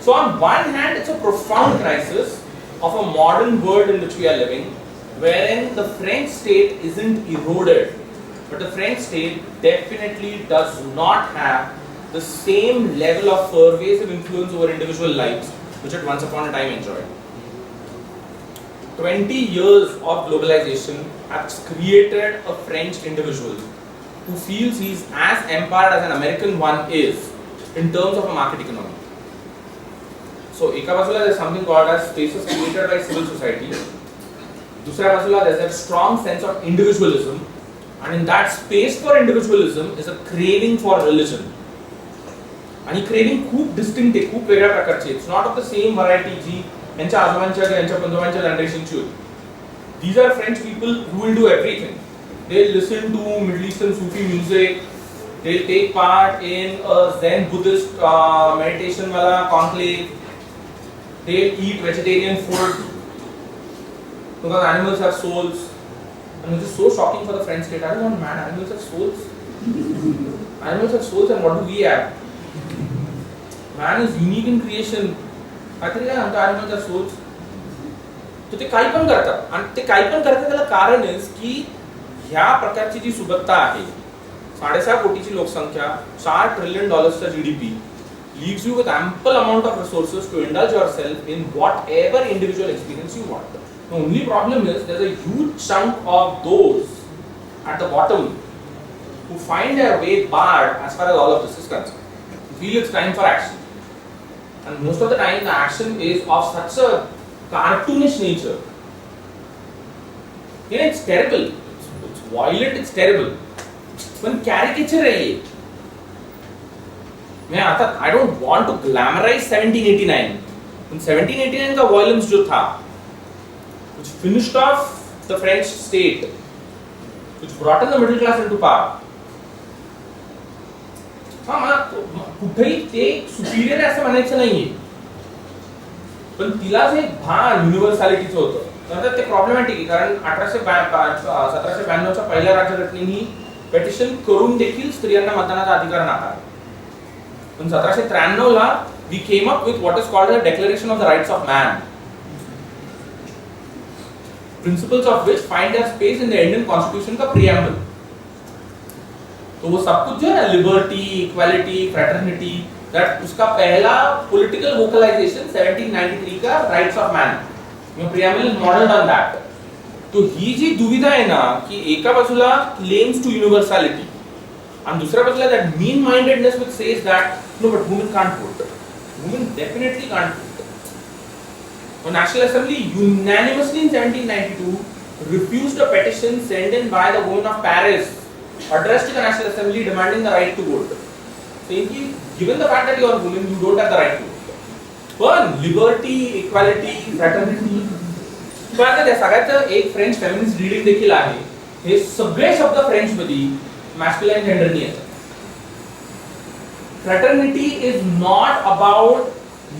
So on one hand, it's a profound crisis of a modern world in which we are living, wherein the French state isn't eroded, but the French state definitely does not have the same level of pervasive influence over individual lives which it once upon a time enjoyed. 20 years of globalization has created a French individual who feels he is as empowered as an American one is in terms of a market economy. So, एका बाजूला there is something called as spaces created by civil society. दूसऱ्या बाजूला there is a strong sense of individualism, and in that space for individualism is a craving for religion. आणि craving खूप distinct आहे, खूप वेगळ्या प्रकारची आहे. It's not of the same variety जी यांच्या आजोबांच्या यांच्या पंजोबांच्या जनरेशनची होती. These are French people who will do everything. They listen to Middle Eastern Sufi music. They take part in a Zen Buddhist meditation wala conclave. They eat vegetarian food because animals have souls. And which is so shocking for the French state. I don't want man, animals have souls. Animals have souls, and what do we have? Man is unique in creation. I think animals have souls. तो ते काही पण करतात, आणि ते काही पण करतात त्याला कारण आहे की ह्या प्रकारची जी सुबत्ता आहे, 6.5 कोटीची लोकसंख्या, $4 ट्रिलियन चा GDP leaves you with ample amount of resources to indulge yourself in whatever individual experience you want. The only problem is there's a huge chunk of those at the bottom who find their way barred as far as all of this is concerned. Feel it's time for action, and most of the time the action is of such a cartoonish nature. Yeah, it's terrible. It's violent. It's terrible. When caricature है ये, मैं आता, I don't want to glamorize 1789. In 1789 का violence जो था, which finished off the French state, which brought in the middle class into power. हाँ मला कुठेही ते superior असं म्हणायचं नाहीये. पण तिला जे भान युनिव्हर्सॅलिटीचं होतं, तर ते प्रॉब्लेमॅटिक आहे, कारण 1792 च्या पहिल्या राज्यघटनेने पेटिशन करून देखील स्त्रियांना मतदानाचा अधिकार नाकारला. पण 1793 ला we came up with what is called the Declaration of the Rights of Man, principles of which find their space in the Indian Constitution का preamble. तो वो सब कुछ जो है लिबर्टी, इक्वालिटी, फ्रेटर्निटी, दैट उसका पहला पॉलिटिकल वोकलाइजेशन 1793 का rights of man, yo preamble is modelled on that. तो ही जी दुविधा आहे ना की एका बाजूला क्लेम्स टू युनिव्हर्सॅलिटी आणि दुसऱ्या बाजूला that mean mindedness which says that no but women can't vote, women definitely can't vote. The National Assembly unanimously in 1792 refused a petition sent in by the women of Paris addressed to the National Assembly demanding the right to vote, saying कि given the fact that you are women, you don't have the right to vote. But liberty, equality, fraternity, तो आता त्या सगळ्याचं एक French feminist reading देखील आहे. हे सगळे शब्द फ्रेंच मध्ये मॅस्क्युलाइन जेंडरनी येतात. फ्रॅटर्निटी इज नॉट अबाउट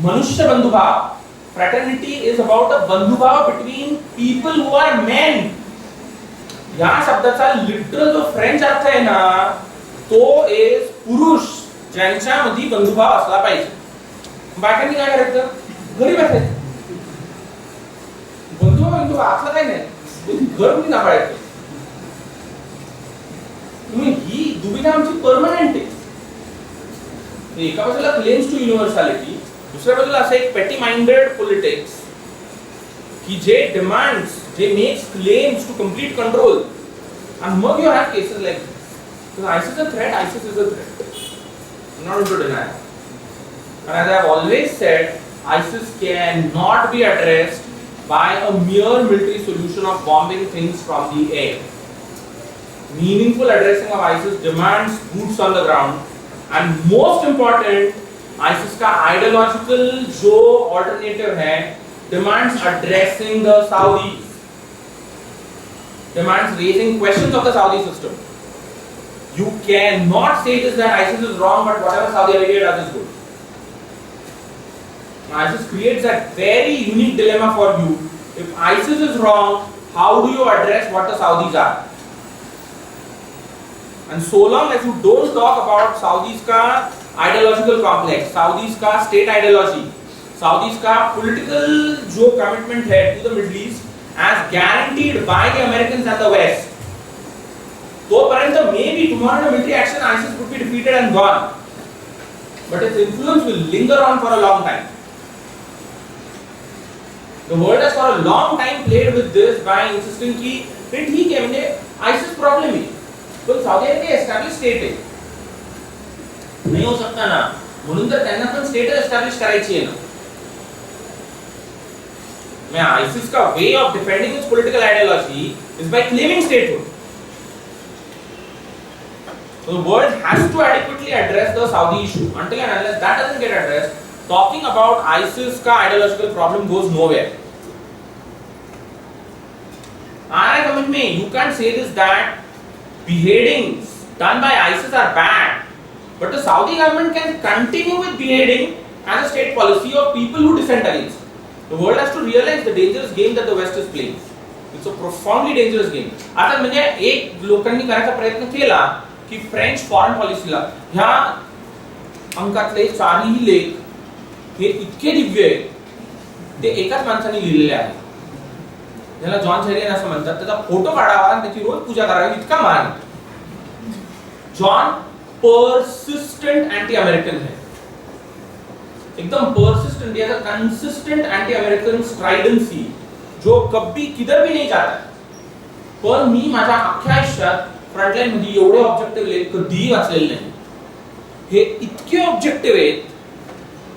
मनुष्य बंधुभाव. फ्रॅटर्निटी इज अबाउट अ बंधुभाव between people who are men. या शब्दाचा लिटरल जो फ्रेंच अर्थ आहे ना, तो इज पुरुष ज्यांच्यामध्ये बंधुभाव असला पाहिजे. बायकांनी काय करायचं, घरी बसायचं. बंधुभाव असलं काही नाही, घर कोणी सांभाळायचं. तुम्ही ही दुविधा आमची परमनंट आहे. एका बाजूला क्लेम्स टू युनिव्हर्सॅलिटी, दुसऱ्या बाजूला असं एक पेटी माइंडेड पॉलिटिक्स की जे डिमांड्स, जे makes claims to complete control. and mug you have cases like this. So ISIS is a threat, ISIS is a threat. I'm not going to deny it. And as I have always said, ISIS cannot be addressed by a mere military solution of bombing things from the air. Meaningful addressing of ISIS demands boots on the ground, and most important, ISIS का ideological जो alternative है demands addressing the Saudis. Demands raising questions of the Saudi system. You cannot say this that ISIS is wrong, but whatever Saudi Arabia does is good. ISIS creates a very unique dilemma for you. If ISIS is wrong, how do you address what the Saudis are? And so long as you don't talk about Saudis ka ideological complex, Saudis ka state ideology, Saudis का political जो commitment है to the Middle East as guaranteed by the Americans and the West, तो पर्यंत maybe tomorrow in a military action ISIS could be defeated and gone, but its influence will linger on for a long time. The world has for a long time played with this by insisting कि ठीक है म्हणजे ISIS problem है, पण Saudi Arabia established state है, नहीं हो सकता ना, म्हणून तर त्यांना पण state establish करायची आहे ना. मैं ISIS का way of defending its political ideology is by claiming statehood. So the world has to adequately address the Saudi issue. Until and unless that doesn't get addressed, talking about ISIS का ideological problem goes nowhere. I comment में you can't say this that beheadings done by ISIS are bad, but the Saudi government can continue with beheading as a state policy of people who dissent against. The world has to realize the dangerous game that the West is playing. It's a profoundly dangerous game. आता म्हणजे एक लोकांनी करायचा प्रयत्न केला की French foreign पॉलिसीला ह्या अंकातले चारही लेख हे इतके दिव्य आहेत ते एकाच माणसाने लिहिलेले आहेत. ज्याला जॉन शेरियन असं म्हणतात, त्याचा फोटो काढावा आणि त्याची रोज पूजा करावी इतका मान. जॉन पर्सिस्टेंट अँटी अमेरिकन है, एकदम पर्सिस्टेंट, याचा कंसिस्टेंट अँटी अमेरिकन स्ट्राइडन्सी जो कभी किधर भी नहीं जाता. पण मी माझ्या अख्ख्या आयुष्यात फ्रंटलाईन मध्ये एवढे ऑब्जेक्टिव्ह लेख कधीही वाचलेले नाही. हे इतके ऑब्जेक्टिव्ह आहेत,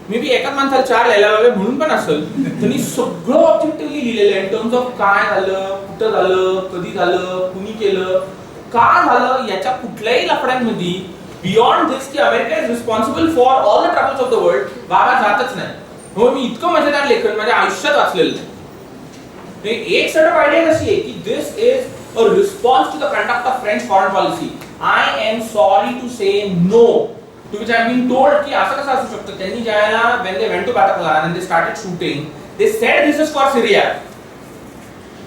मे बी एका माणसाला चार लिहायला लागले म्हणून पण असेल, त्यांनी सगळं ऑब्जेक्टिव्हली लिहिलेलं आहे इन टर्म्स ऑफ काय झालं, कुठं झालं, कधी झालं, कुणी केलं, का झालं, याच्या कुठल्याही लफड्यांमध्ये बियॉन्ड दिस की America is responsible for all the troubles of the world बाबा जातच नाही. हो, मी इतकं मजेदार लेखन माझ्या आयुष्यात वाचलेलं नाही. एक सेट ऑफ आयडिया कशी आहे की this is a response to the conduct of French foreign policy. I am sorry to say no to which I been told की असं कसं असू शकतं. त्यांनी ज्याला when they went to battleground and they started shooting they said this is for Syria.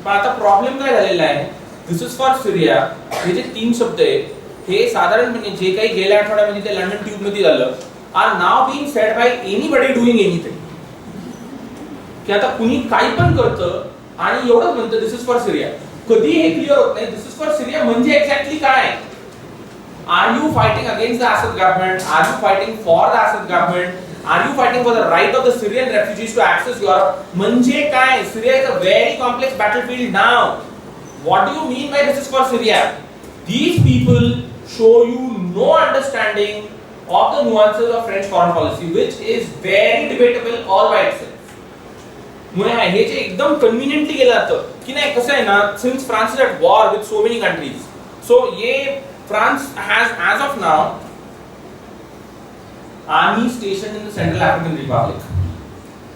पण आता problem काय झालेला आहे, दिस इज फॉर सिरिया हे जे तीन शब्द आहेत हे साधारणपणे जे काही गेल्या आठवड्यामध्ये ते लंडन ट्यूब मध्ये झालं are now being said by anybody doing anything. की आता कुणी काही पण करतं आणि एवढंच म्हणतं दिस इज फॉर सिरिया. कधी हे क्लिअर होत नाही दिस इज फॉर सिरिया म्हणजे एक्झॅक्टली काय. Are you fighting against the Assad government, are you fighting for the Assad government, are you fighting for the right of the Syrian refugees to access Europe म्हणजे काय. Syria is a very complex battlefield now. What do you mean by this is for Syria. These people show you no understanding of the nuances of French foreign policy, which is very debatable all by itself. मुळे हे जे एकदम conveniently गेलं जातं की नाही कसं आहे ना, since France is at war with so many countries, so ये France has as of now army stationed in the Central African Republic,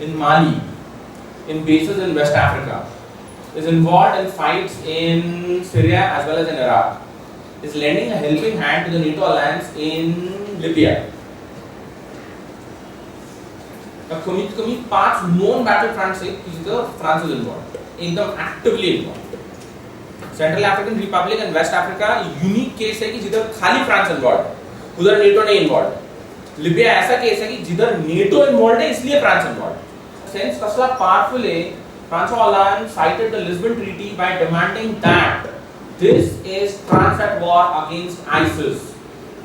in Mali, in bases in West Africa, is involved in fights in Syria as well as in Iraq, is lending a helping hand to the NATO alliance in Libya. कमीत कमी 5 known battlefronts आहेत की जिथं France is involved, एकदम actively involved. Central African republic and West Africa unique case है कि जिधर खाली फ्रांस इन्वॉल्व है, उधर नेटो नहीं इन्वॉल्व. लिबिया ऐसा केस है कि जिधर नेटो इन्वॉल्व है इसलिए फ्रांस इन्वॉल्व. सेंस कसला पावरफुल है. France alliance cited the Lisbon Treaty by demanding that this is France at war against ISIS.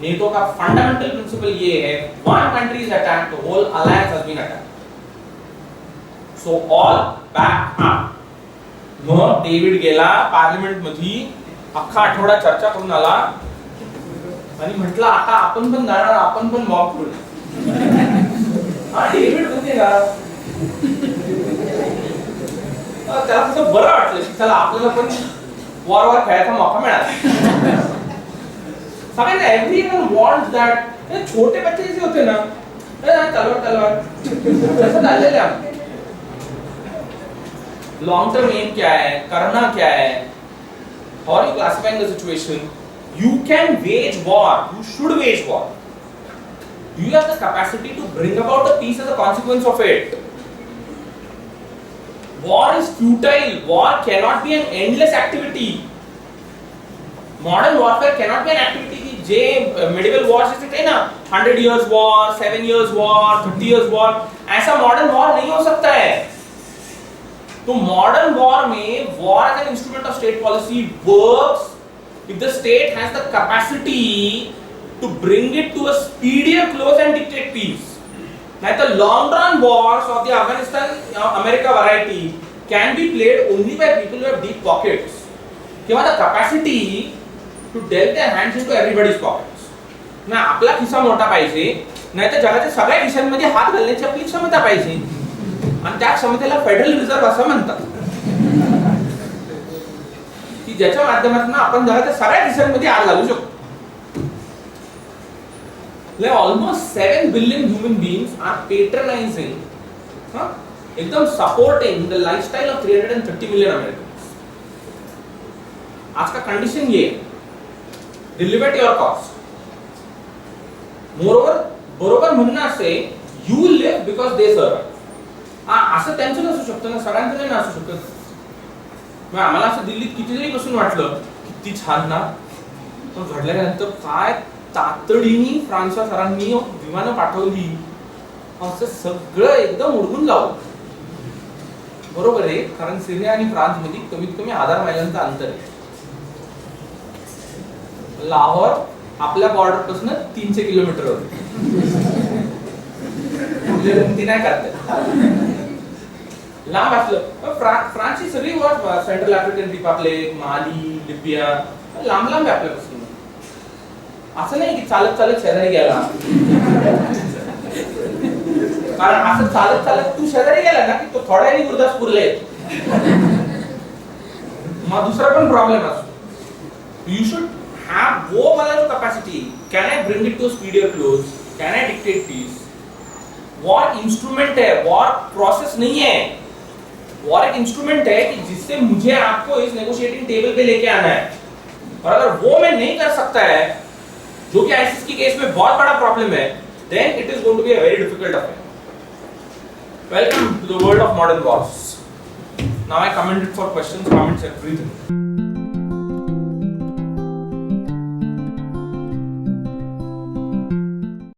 NATO का fundamental principle ये है, one country is attacked, the whole alliance has been attacked. So all back up. Mug David गेला parliament मध्ये, अख्खा आठवडा चर्चा करून आला आणि म्हटलं आता आपण पण जाणार, आपण पण मॉब करू. हा डेव्हिड म्हणजे ना त्याला कसं बरं वाटलं की चला आपल्याला पण वॉर खेळायचा मौका मिळाला. सगळ्यांना एव्हरीवन वॉन्ट्स दॅट. छोटे बच्चे जे होते ना तलवार तसं झालेलं आहे. लॉन्ग टर्म एम क्या है, करना क्या है, how are you classifying the situation? You can wage war, you should wage war. Do you have the capacity to bring about a peace as a consequence of it? War is futile. War cannot be an endless activity. Modern warfare cannot be an activity की जे medieval wars जैसे थे ना, 100 years war, 7 years war, 30 years war, ऐसा modern war नहीं हो सकता है. तो modern war में war as an instrument of state policy works if the state has the capacity to bring it to a speedier close and dictate peace. Now the long run wars of the Afghanistan America variety can be played only by people who have deep pockets. किंवा the capacity to delve their hands into everybody's pockets. ना आपला खिसा मोठा पाहिजे, नाही तर जगाच्या सगळ्या खिशांमध्ये हात घालण्याची आपली क्षमता पाहिजे. आणि त्या क्षमतेला फेडरल रिझर्व्ह असं म्हणतात. की ज्याच्या माध्यमातून आपण जगाच्या सगळ्या खिशांमध्ये हात घालू शकतो. Like almost 7 billion human beings are patronizing, एकदम supporting the lifestyle of 330 million Americans. आज का कंडीशन ये deliver at your cost. Moreover, बरोबर म्हणणं असे you live because they serve. असं त्यांचं नसू शकतं ना, सगळ्यांचं नाही असू शकत. मग आम्हाला असं दिल्लीत कितीतरी बसून वाटलं किती छान ना, पण घडल्यानंतर काय तातडीने फ्रान्सच्या सरांनी विमानं पाठवली, असं सगळं एकदम उडवून लावलं. बरोबर आहे, कारण सिरिया आणि फ्रान्स मध्ये कमीत कमी 1000 मैलांचं अंतर आहे. लाहोर आपल्या बॉर्डर पासून 300 किलोमीटरवर. ती नाही करतात लांब असलं. फ्रान्सची सगळी वॉर सेंट्रल आफ्रिकन रिपब्लिक, माली, लिबिया लांब लांब आहे आपल्यापासून. असं नाही की चालत चालत शेजारी गेला, कारण असं चालत चालत तू शेजारी गेला ना की तो थोड्या वेळी गुरदासपूरला येतो. मग दुसरा पण प्रॉब्लेम असतो. यू शुड हॅव वो वाला जो capacity, can I bring it to speedier close, can I dictate peace. War instrument है, वॉर प्रोसेस नहीं है. वॉर एक इंस्ट्रूमेंट है कि जिससे मुझे आपको इस नेगोशिएटिंग टेबल पे लेके आना है. और अगर वो मैं नहीं कर सकता है, जो कि आईसीस की केस में बहुत बड़ा प्रॉब्लम है, then it is going to be a very difficult affair. Welcome to the world of modern wars. Now I commented for questions, comments, everything.